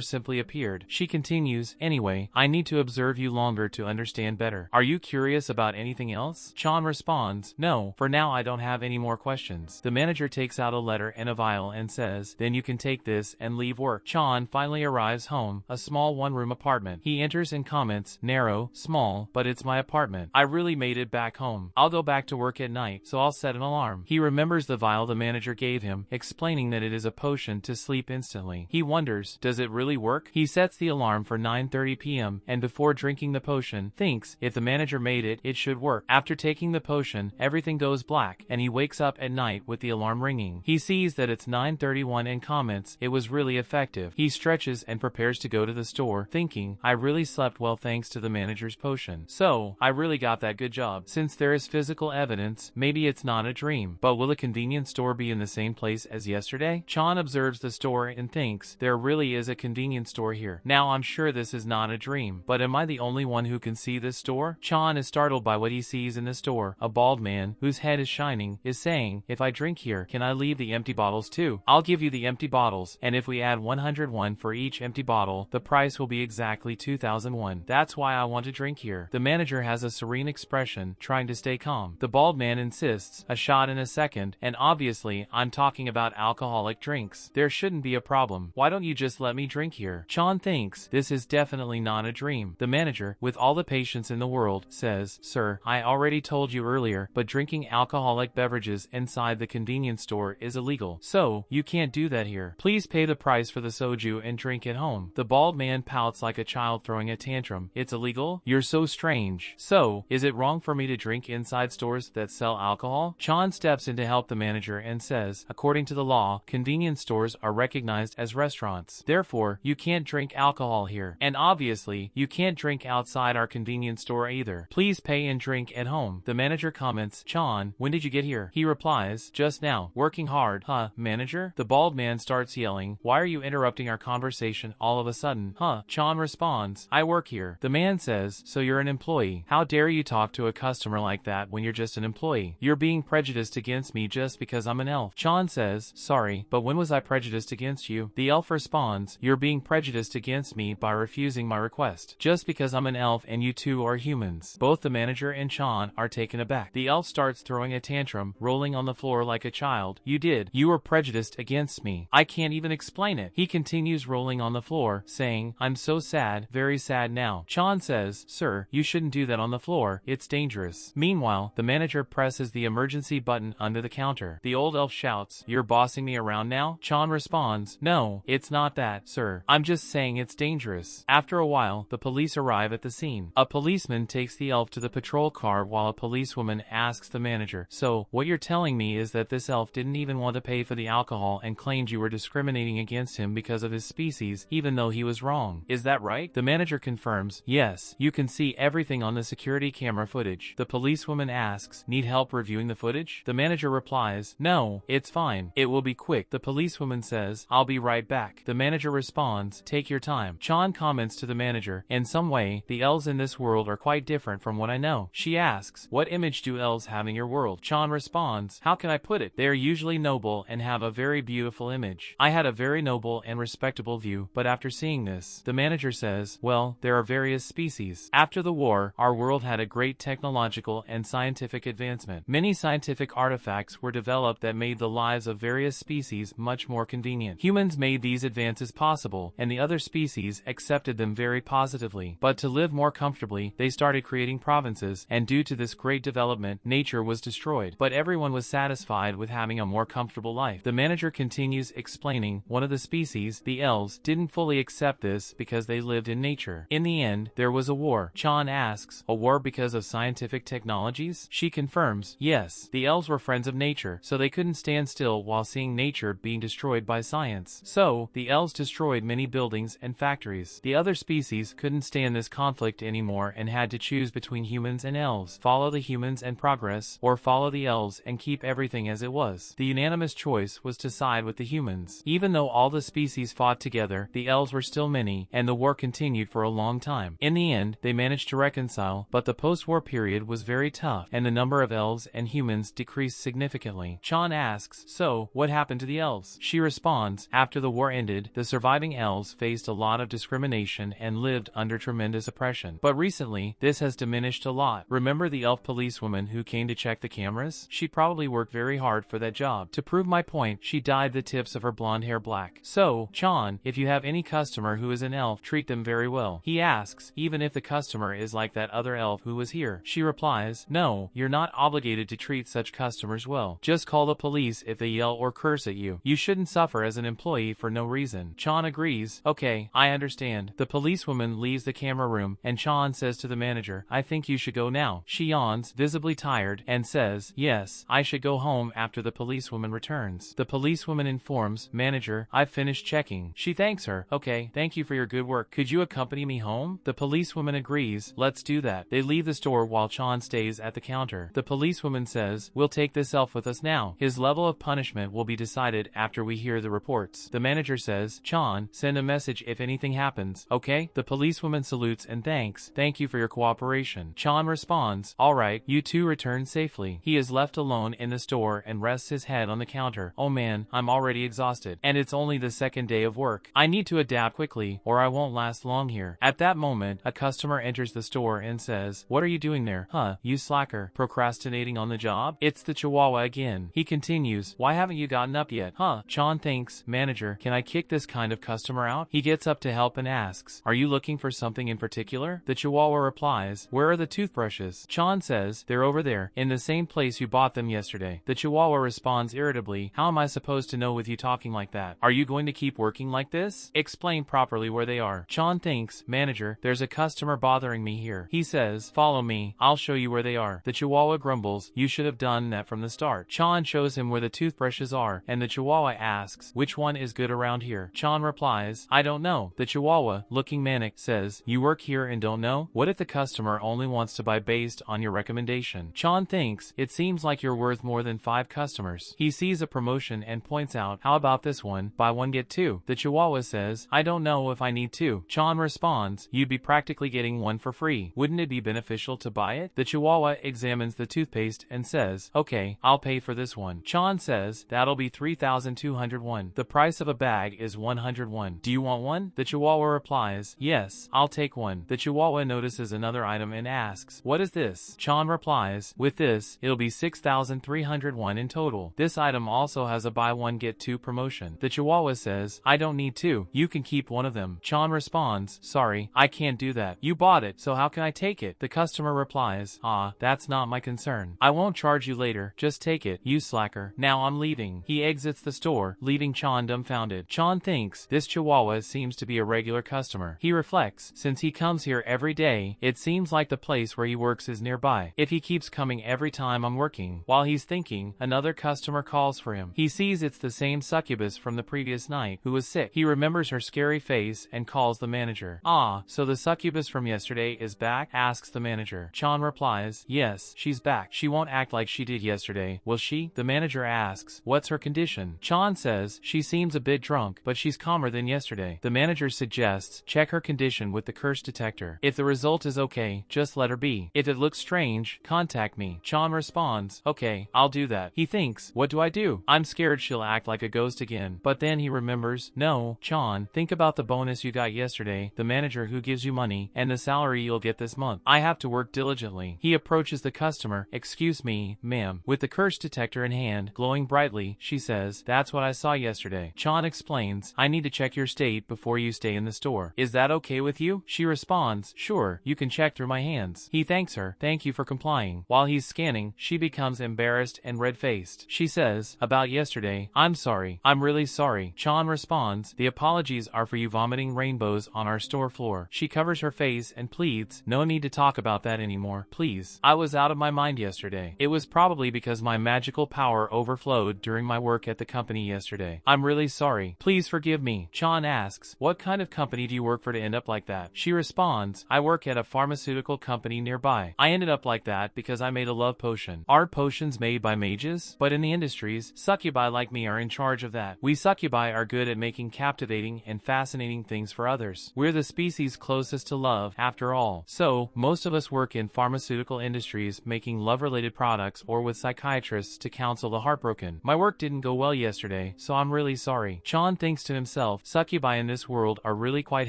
[SPEAKER 1] simply appeared. She continues, anyway, I need to observe you longer to understand better. Are you curious about anything else? Chan responds, no, for now I don't have any more questions. The manager takes out a letter and a vial and says, then you can take this and leave work. Chan finally arrives home, a small one-room apartment. He enters and comments, narrow, small, but it's my apartment. I really made it back home. I'll go back to work at night, so I'll set an alarm. He remembers the vial the manager gave him, explaining that it is a potion to sleep instantly. He wonders, does it really work? He sets the alarm for 9:30 p.m. and before drinking the potion, thinks, if the manager made it, it should work. After taking the potion, everything goes black, and he wakes up at night with the alarm ringing. He sees that it's 9:31 and comments, it was really effective. He stretches and prepares to go to the store, thinking, I really slept well thanks to the manager's potion. So, I really got that good job. Since there is physical evidence, maybe it's not a dream. But will a convenience store be in the same place as yesterday? Chan observes the store and thinks, there really is a convenience store here. Now I'm sure this is not a dream, but am I the only one who can see this store? Chan is startled by what he sees in the store. A bald man, whose head is shining, is saying, if I drink here, can I leave the empty bottles too? I'll give you the empty bottles, and if we add 101 for each empty bottle, the price will be exactly 2001. That's why I want to drink here. The manager has a serene expression, trying to stay calm. The bald man insists, a shot in a second, and obviously, I'm talking about alcoholic drinks. There shouldn't be a problem. Why don't you just let me drink here? Chan thinks, this is definitely not a dream. The manager, with all the patience in the world, says, sir, I already told you earlier, but drinking alcoholic beverages inside the convenience store is illegal. So, you can't do that here. Please pay the price for the soju and drink at home. The bald man pouts like a child throwing a tantrum. It's illegal? You're so strange. So, is it wrong for me to drink inside stores that that sell alcohol? Chan steps in to help the manager and says, according to the law, convenience stores are recognized as restaurants. Therefore, you can't drink alcohol here. And obviously, you can't drink outside our convenience store either. Please pay and drink at home. The manager comments, Chan, when did you get here? He replies, just now. Working hard. Huh, manager? The bald man starts yelling, why are you interrupting our conversation all of a sudden? Huh. Chan responds, I work here. The man says, so you're an employee. How dare you talk to a customer like that when you're just an employee? You're being prejudiced against me just because I'm an elf. Chan says, sorry, but when was I prejudiced against you? The elf responds, you're being prejudiced against me by refusing my request. Just because I'm an elf and you two are humans. Both the manager and Chan are taken aback. The elf starts throwing a tantrum, rolling on the floor like a child. You were prejudiced against me. I can't even explain it. He continues rolling on the floor, saying, I'm so sad, very sad now. Chan says, sir, you shouldn't do that on the floor. It's dangerous. Meanwhile, the manager presses the emergency button under the counter. The old elf shouts, you're bossing me around now? Chan responds, no, it's not that, sir. I'm just saying it's dangerous. After a while, the police arrive at the scene. A policeman takes the elf to the patrol car while a policewoman asks the manager, so, what you're telling me is that this elf didn't even want to pay for the alcohol and claimed you were discriminating against him because of his species, even though he was wrong. Is that right? The manager confirms, yes, you can see everything on the security camera footage. The policewoman asks, need help reviewing the footage? The manager replies, no, it's fine. It will be quick. The policewoman says, I'll be right back. The manager responds, take your time. Chan comments to the manager, in some way, the elves in this world are quite different from what I know. She asks, what image do elves have in your world? Chan responds, how can I put it? They are usually noble and have a very beautiful image. I had a very noble and respectable view, but after seeing this, the manager says, well, there are various species. After the war, our world had a great technological and scientific advancement. Many scientific artifacts were developed that made the lives of various species much more convenient. Humans made these advances possible, and the other species accepted them very positively. But to live more comfortably, they started creating provinces, and due to this great development, nature was destroyed. But everyone was satisfied with having a more comfortable life. The manager continues explaining, one of the species, the elves, didn't fully accept this because they lived in nature. In the end, there was a war. Chan asks, a war because of scientific technologies? She confirms, yes, the elves were friends of nature, so they couldn't stand still while seeing nature being destroyed by science. So, the elves destroyed many buildings and factories. The other species couldn't stand this conflict anymore and had to choose between humans and elves. Follow the humans and progress, or follow the elves and keep everything as it was. The unanimous choice was to side with the humans. Even though all the species fought together, the elves were still many, and the war continued for a long time. In the end, they managed to reconcile, but the post-war period was very tough, and the number of elves and humans decreased significantly. Chan asks, so, what happened to the elves? She responds, after the war ended, the surviving elves faced a lot of discrimination and lived under tremendous oppression. But recently, this has diminished a lot. Remember the elf policewoman who came to check the cameras? She probably worked very hard for that job. To prove my point, she dyed the tips of her blonde hair black. So, Chan, if you have any customer who is an elf, treat them very well. He asks, even if the customer is like that other elf who was here. She replies, no, you're not obligated to treat such customers well. Just call the police if they yell or curse at you. You shouldn't suffer as an employee for no reason. Chan agrees, okay, I understand. The policewoman leaves the camera room, and Chan says to the manager, I think you should go now. She yawns, visibly tired, and says, yes, I should go home after the policewoman returns. The policewoman informs, manager, I've finished checking. She thanks her, okay, thank you for your good work. Could you accompany me home? The policewoman agrees, let's do that. They leave the store while Chan stays at the counter. The policewoman says, we'll take this elf with us now. His level of punishment will be decided after we hear the reports. The manager says, Chan, send a message if anything happens, okay? The policewoman salutes and thanks, thank you for your cooperation. Chan responds, alright, you two return safely. He is left alone in the store and rests his head on the counter. Oh man, I'm already exhausted. And it's only the second day of work. I need to adapt quickly, or I won't last long here. At that moment, a customer enters the store and says, what are you doing there? Huh, you slacker. Procrastinating on the job? It's the Chihuahua again. He continues, why haven't you gotten up yet? Huh. Chan thinks, manager, can I kick this kind of customer out? He gets up to help and asks, are you looking for something in particular? The Chihuahua replies, where are the toothbrushes? Chan says, they're over there, in the same place you bought them yesterday. The Chihuahua responds irritably, how am I supposed to know with you talking like that? Are you going to keep working like this? Explain properly where they are. Chan thinks, manager, there's a customer bothering me here. He says, follow me, I'll show you where they are. The Chihuahua Chihuahua grumbles, you should have done that from the start. Chan shows him where the toothbrushes are, and the Chihuahua asks, which one is good around here? Chan replies, I don't know. The Chihuahua, looking manic, says, you work here and don't know? What if the customer only wants to buy based on your recommendation? Chan thinks, it seems like you're worth more than 5 customers. He sees a promotion and points out, how about this one, buy one get 2? The Chihuahua says, I don't know if I need 2. Chan responds, you'd be practically getting one for free. Wouldn't it be beneficial to buy it? The Chihuahua examines the toothpaste and says, okay, I'll pay for this one. Chan says, that'll be 3,201. The price of a bag is 101. Do you want one? The Chihuahua replies, yes, I'll take one. The Chihuahua notices another item and asks, what is this? Chan replies, with this, it'll be 6,301 in total. This item also has a buy one get 2 promotion. The Chihuahua says, I don't need 2. You can keep one of them. Chan responds, sorry, I can't do that. You bought it, so how can I take it? The customer replies, that's not my concern. I won't charge you later. Just take it, you slacker. Now I'm leaving. He exits the store, leaving Chan dumbfounded. Chan thinks, this Chihuahua seems to be a regular customer. He reflects, since he comes here every day, it seems like the place where he works is nearby. If he keeps coming every time I'm working. While he's thinking, another customer calls for him. He sees it's the same succubus from the previous night, who was sick. He remembers her scary face and calls the manager. So the succubus from yesterday is back? Asks the manager. Chan replies, yes, she's back. She won't act like she did yesterday, will she? The manager asks, what's her condition? Chan says, she seems a bit drunk, but she's calmer than yesterday. The manager suggests, check her condition with the curse detector. If the result is okay, just let her be. If it looks strange, contact me. Chan responds, okay, I'll do that. He thinks, what do I do? I'm scared she'll act like a ghost again. But then he remembers, no, Chan, think about the bonus you got yesterday, the manager who gives you money, and the salary you'll get this month. I have to work diligently. He approaches the customer, excuse me, ma'am. With the curse detector in hand, glowing brightly, she says, that's what I saw yesterday. Chan explains, I need to check your state before you stay in the store. Is that okay with you? She responds, sure, you can check through my hands. He thanks her, thank you for complying. While he's scanning, she becomes embarrassed and red-faced. She says, about yesterday, I'm sorry. I'm really sorry. Chan responds, the apologies are for you vomiting rainbows on our store floor. She covers her face and pleads, no need to talk about that anymore, please. I was out of my mind yesterday. It was probably because my magical power overflowed during my work at the company yesterday. I'm really sorry. Please forgive me. Chan asks, what kind of company do you work for to end up like that? She responds, I work at a pharmaceutical company nearby. I ended up like that because I made a love potion. Aren't potions made by mages? But in the industries, succubi like me are in charge of that. We succubi are good at making captivating and fascinating things for others. We're the species closest to love, after all. So, most of us work in pharmaceutical industries making love-related products or with psychiatrists to counsel the heartbroken. My work didn't go well yesterday, so I'm really sorry. Chan thinks to himself, succubi in this world are really quite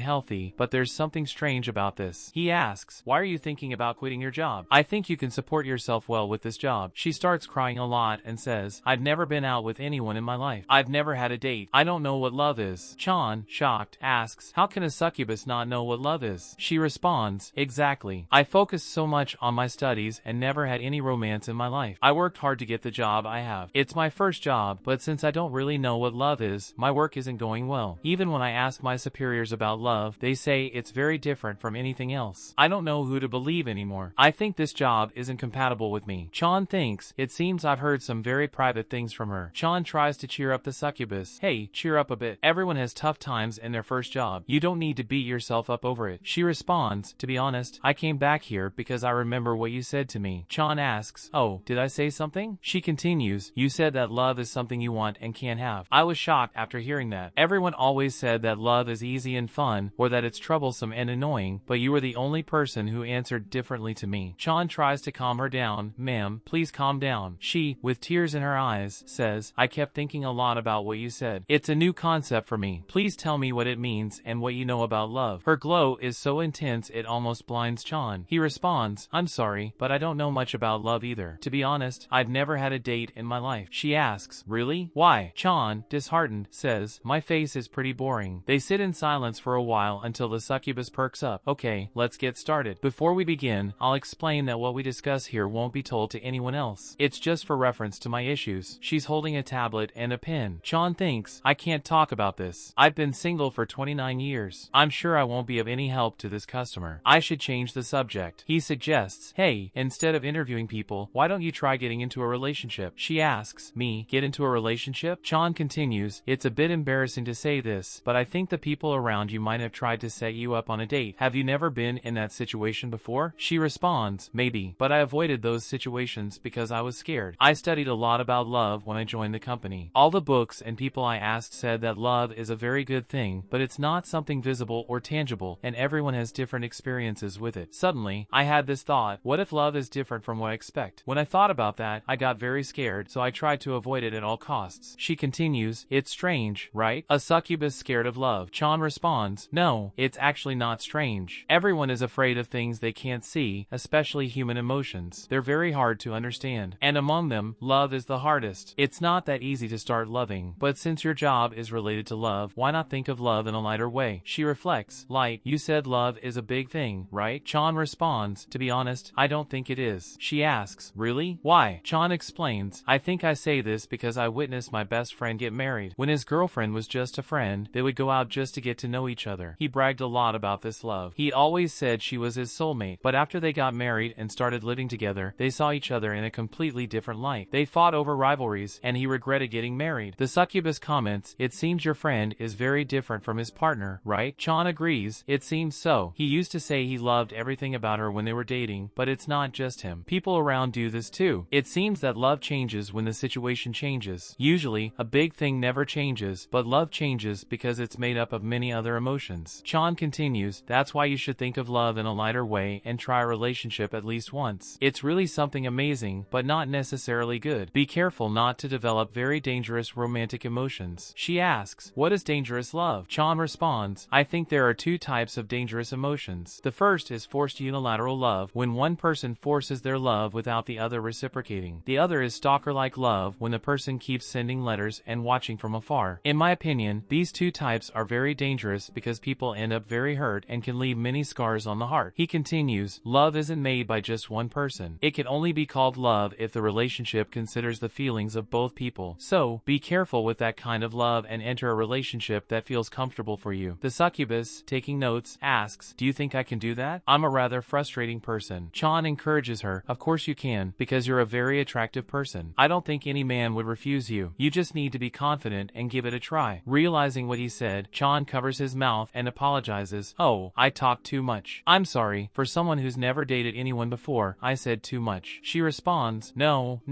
[SPEAKER 1] healthy, but there's something strange about this. He asks, why are you thinking about quitting your job? I think you can support yourself well with this job. She starts crying a lot and says, I've never been out with anyone in my life. I've never had a date. I don't know what love is. Chan, shocked, asks, how can a succubus not know what love is? She responds, exactly. I focused so much on my studies and never had any romance in my life. I worked hard to get the job I have. It's my first job, but since I don't really know what love is, my work isn't going well. Even when I ask my superiors about love, they say it's very different from anything else. I don't know who to believe anymore. I think this job isn't compatible with me. Chan thinks, it seems I've heard some very private things from her. Chan tries to cheer up the succubus. Hey, cheer up a bit. Everyone has tough times in their first job. You don't need to beat yourself up over it. She responds, to be honest, I came back here because I remember what you said to me. Chan asks, oh, did I say something? She continues, you said that love is something you want and can't have. I was shocked after hearing that. Everyone always said that love is easy and fun, or that it's troublesome and annoying, but you were the only person who answered differently to me. Chan tries to calm her down. Ma'am, please calm down. She, with tears in her eyes, says, I kept thinking a lot about what you said. It's a new concept for me. Please tell me what it means and what you know about love. Her glow is so intense it almost blinds Chan. He responds, I'm sorry, but I don't know much about love either. To be honest, I've never had a date in my life. She asks, really? Why? Chan, disheartened, says, my face is pretty boring. They sit in silence for a while until the succubus perks up. Okay, let's get started. Before we begin, I'll explain that what we discuss here won't be told to anyone else. It's just for reference to my issues. She's holding a tablet and a pen. Chan thinks, I can't talk about this. I've been single for 29 years. I'm sure I won't be of any help to this customer. I should change the subject. He suggests, hey, instead of interviewing people, why don't you try getting into a relationship? She asks. Me, get into a relationship? Chan continues, it's a bit embarrassing to say this, but I think the people around you might have tried to set you up on a date. Have you never been in that situation before? She responds, maybe, but I avoided those situations because I was scared. I studied a lot about love when I joined the company. All the books and people I asked said that love is a very good thing, but it's not something visible or tangible, and everyone has different experiences with it. Suddenly, I had this thought, what if love is different from what I expect? When I thought about that, I got very scared, so I tried to avoid it at all costs. She continues, it's strange, right? A succubus scared of love. Chan responds, no, it's actually not strange. Everyone is afraid of things they can't see, especially human emotions. They're very hard to understand. And among them, love is the hardest. It's not that easy to start loving, but since your job is related to love, why not think of love in a lighter way? She reflects, light, you said love is a big thing, right? Chan responds, to be honest, I don't think it is. She asks, really? Why? Chan explains, I think I say this because I witnessed my best friend get married. When his girlfriend was just a friend, they would go out just to get to know each other. He bragged a lot about this love. He always said she was his soulmate, but after they got married and started living together, they saw each other in a completely different light. They fought over rivalries, and he regretted getting married. The succubus comments, it seems your friend is very different from his partner, right? Chan agrees, it seems so. He used to say he loved everything about her when they were dating, but it's not just him. People around do this too. It seems that love changes when the situation changes. Usually, a big thing never changes, but love changes because it's made up of many other emotions. Chan continues, that's why you should think of love in a lighter way and try a relationship at least once. It's really something amazing, but not necessarily good. Be careful not to develop very dangerous romantic emotions. She asks, what is dangerous love? Chan responds, I think there are two types of dangerous emotions. The first is forced unilateral love, when one person forces their love without the other reciprocating. The other is stalker-like love, when the person keeps sending letters and watching from afar. In my opinion, these two types are very dangerous because people end up very hurt and can leave many scars on the heart. He continues, love isn't made by just one person. It can only be called love if the relationship considers the feelings of both people. So, be careful with that kind of love and enter a relationship that feels comfortable for you. The succubus, taking notes, asks, do you think I can do that? I'm a rather frustrating person. Chan encourages her, of course you can, because you're a very attractive person. I don't think any man would refuse you. You just need to be confident and give it a try. Realizing what he said, Chan covers his mouth and apologizes, oh, I talked too much. I'm sorry, for someone who's never dated anyone before, I said too much. She responds, no,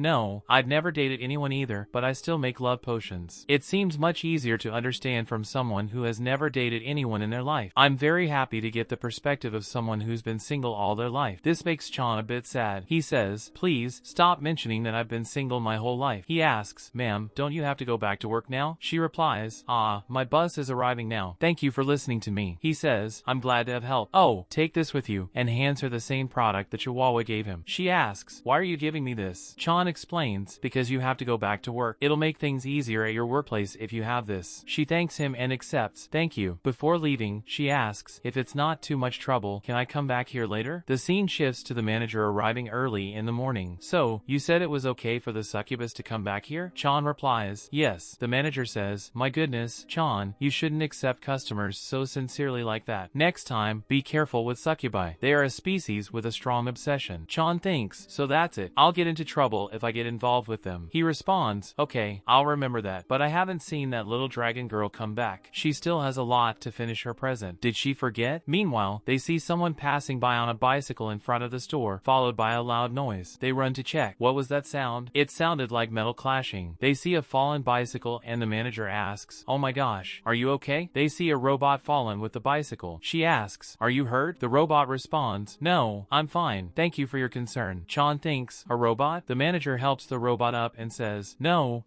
[SPEAKER 1] I'd never dated anyone either, but I still make love potions. It seems much easier to understand from someone who has never dated anyone in their life. I'm very happy to get the perspective of someone who's been single all their life. This makes Chan a bit sad. He says, please, stop mentioning that I've been single my whole life. He asks, ma'am, don't you have to go back to work now? She replies, my bus is arriving now. Thank you for listening to me. He says, I'm glad to have helped. Oh, take this with you, and hands her the same product the Chihuahua gave him. She asks, why are you giving me this? Chan explains, because you have to go back to work. It'll make things easier at your workplace if you have this. She thanks him and accepts, thank you. Before leaving, she asks, if it's not too much trouble, can I come back here later? The scene shifts to the manager arriving early in the morning. So, you said it was okay for the succubus to come back here? Chan replies, yes. The manager says, my goodness, Chan, you shouldn't accept customers so sincerely like that. Next time, be careful with succubi. They are a species with a strong obsession. Chan thinks, so that's it. I'll get into trouble if I get involved with them. He responds, okay, I'll remember that. But I haven't seen that little dragon girl come back. She still has a lot to finish her present. Did she forget? Meanwhile, they see someone passing by on a bicycle in front of the store, followed by a loud noise. They run to check. What was that sound? It sounded like metal clashing. They see a fallen bicycle and the manager asks, oh my gosh, are you okay? They see a robot fallen with the bicycle. She asks, are you hurt? The robot responds, no, I'm fine. Thank you for your concern. Chan thinks, a robot? The manager helps the robot up and says, no,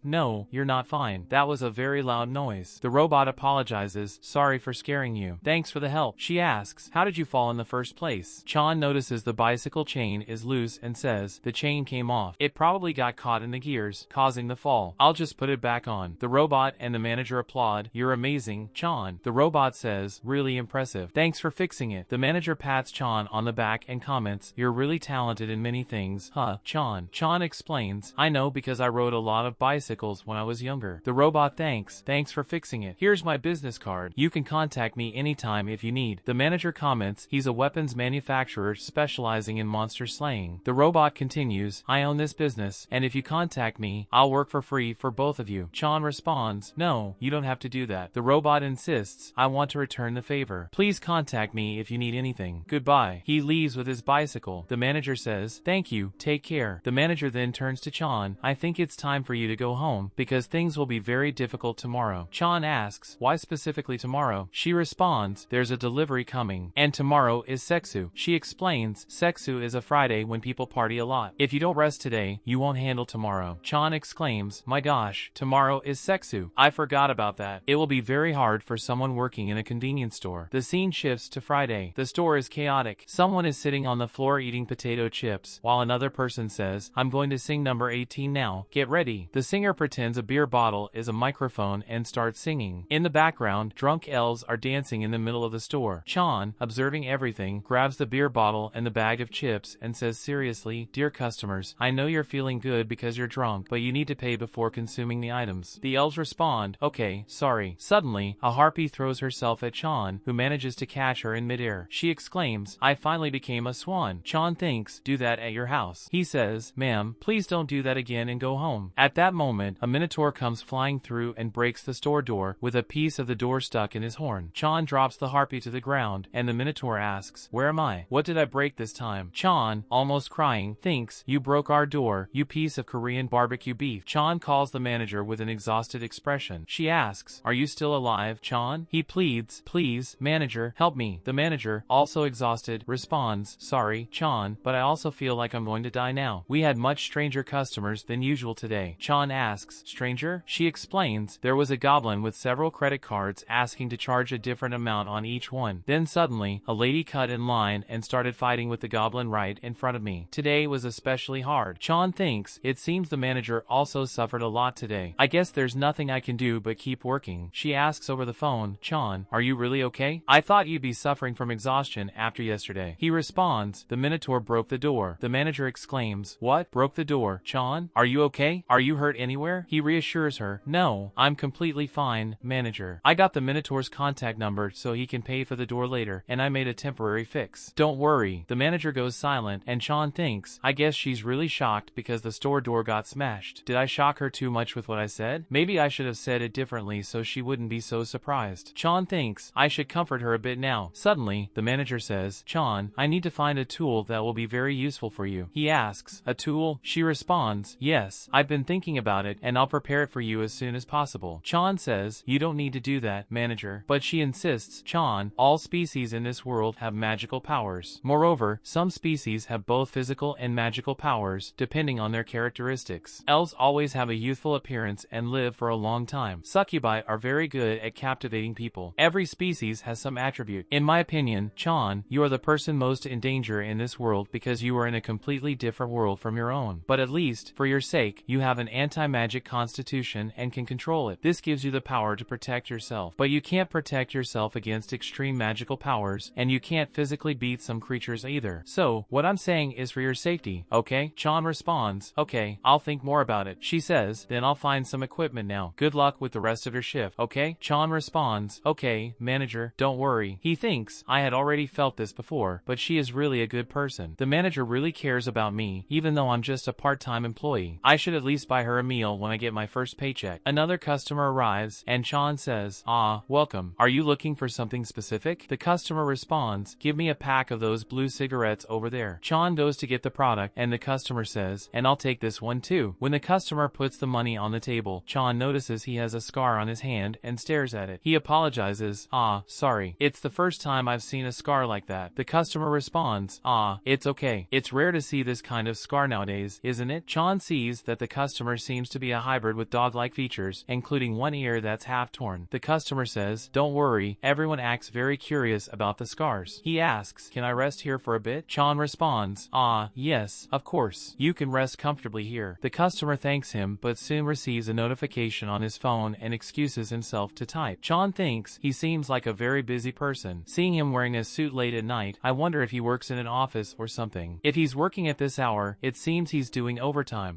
[SPEAKER 1] you're not fine. That was a very loud noise. The robot apologizes, sorry for scaring you. Thanks for the help. She asks, how did you fall in the first place? Chan notices the bicycle chain is loose and says, the chain came off. It probably got caught in the gears, causing the fall. I'll just put it back on. The robot and the manager applaud, you're amazing, Chan. The robot says, really impressive. Thanks for fixing it. The manager pats Chan on the back and comments, you're really talented in many things, huh, Chan. Chan explains, I know because I rode a lot of bicycles when I was younger. The robot thanks for fixing it. Here's my business card. You can contact me anytime if you need. The manager comments, he's a weapons manufacturer specializing in monster slaying. saying. The robot continues, I own this business, and if you contact me, I'll work for free for both of you. Chan responds, no, you don't have to do that. The robot insists, I want to return the favor. Please contact me if you need anything. Goodbye. He leaves with his bicycle. The manager says, thank you, take care. The manager then turns to Chan, I think it's time for you to go home, because things will be very difficult tomorrow. Chan asks, why specifically tomorrow? She responds, there's a delivery coming, and tomorrow is Seksu. She explains, Seksu is a Friday when people party a lot. If you don't rest today, you won't handle tomorrow. Chan exclaims, my gosh, tomorrow is Seksu. I forgot about that. It will be very hard for someone working in a convenience store. The scene shifts to Friday. The store is chaotic. Someone is sitting on the floor eating potato chips, while another person says, I'm going to sing number 18 now. Get ready. The singer pretends a beer bottle is a microphone and starts singing. In the background, drunk elves are dancing in the middle of the store. Chan, observing everything, grabs the beer bottle and the bag of chips and says seriously, dear customers, I know you're feeling good because you're drunk, but you need to pay before consuming the items. The elves respond, okay, sorry. Suddenly, a harpy throws herself at Chan, who manages to catch her in midair. She exclaims, I finally became a swan. Chan thinks, do that at your house. He says, ma'am, please don't do that again and go home. At that moment, a minotaur comes flying through and breaks the store door, with a piece of the door stuck in his horn. Chan drops the harpy to the ground, and the minotaur asks, where am I? What did I break this time? Chan, almost crying, thinks, you broke our door, you piece of Korean barbecue beef. Chan calls the manager with an exhausted expression. She asks, are you still alive, Chan? He pleads, please, manager, help me. The manager, also exhausted, responds, sorry, Chan, but I also feel like I'm going to die now. We had much stranger customers than usual today. Chan asks, stranger? She explains, there was a goblin with several credit cards asking to charge a different amount on each one. Then suddenly, a lady cut in line and started fighting with the goblin right in front of me. Today was especially hard. Chan thinks, it seems the manager also suffered a lot today. I guess there's nothing I can do but keep working. She asks over the phone, Chan, are you really okay? I thought you'd be suffering from exhaustion after yesterday. He responds, the minotaur broke the door. The manager exclaims, what? Broke the door? Chan, are you okay? Are you hurt anywhere? He reassures her, no, I'm completely fine, manager. I got the minotaur's contact number so he can pay for the door later, and I made a temporary fix. Don't worry. The manager goes silent, and Chan thinks, I guess she's really shocked because the store door got smashed. Did I shock her too much with what I said? Maybe I should have said it differently so she wouldn't be so surprised. Chan thinks, I should comfort her a bit now. Suddenly, the manager says, Chan, I need to find a tool that will be very useful for you. He asks, a tool? She responds, yes, I've been thinking about it, and I'll prepare it for you as soon as possible. Chan says, you don't need to do that, manager. But she insists, Chan, all species in this world have magical powers. Moreover, some species have both physical and magical powers, depending on their characteristics. Elves always have a youthful appearance and live for a long time. Succubi are very good at captivating people. Every species has some attribute. In my opinion, Chan, you are the person most in danger in this world because you are in a completely different world from your own. But at least, for your sake, you have an anti-magic constitution and can control it. This gives you the power to protect yourself. But you can't protect yourself against extreme magical powers, and you can't physically beat some creatures either. So, what I'm saying is for your safety, okay? Chan responds, okay, I'll think more about it. She says, then I'll find some equipment now. Good luck with the rest of your shift, okay? Chan responds, okay, manager, don't worry. He thinks, I had already felt this before, but she is really a good person. The manager really cares about me, even though I'm just a part-time employee. I should at least buy her a meal when I get my first paycheck. Another customer arrives, and Chan says, ah, welcome. Are you looking for something specific? The customer responds, give me a pack of those blue cigarettes over there. Chan goes to get the product, and the customer says, and I'll take this one too. When the customer puts the money on the table, Chan notices he has a scar on his hand and stares at it. He apologizes, ah, sorry. It's the first time I've seen a scar like that. The customer responds, ah, it's okay. It's rare to see this kind of scar nowadays, isn't it? Chan sees that the customer seems to be a hybrid with dog-like features, including one ear that's half torn. The customer says, don't worry, everyone acts very curious about the scars. He asks, can I rest here for a bit? Chan responds, ah, yes, of course. You can rest comfortably here. The customer thanks him, but soon receives a notification on his phone and excuses himself to type. Chan thinks he seems like a very busy person. Seeing him wearing a suit late at night, I wonder if he works in an office or something. If he's working at this hour, it seems he's doing overtime.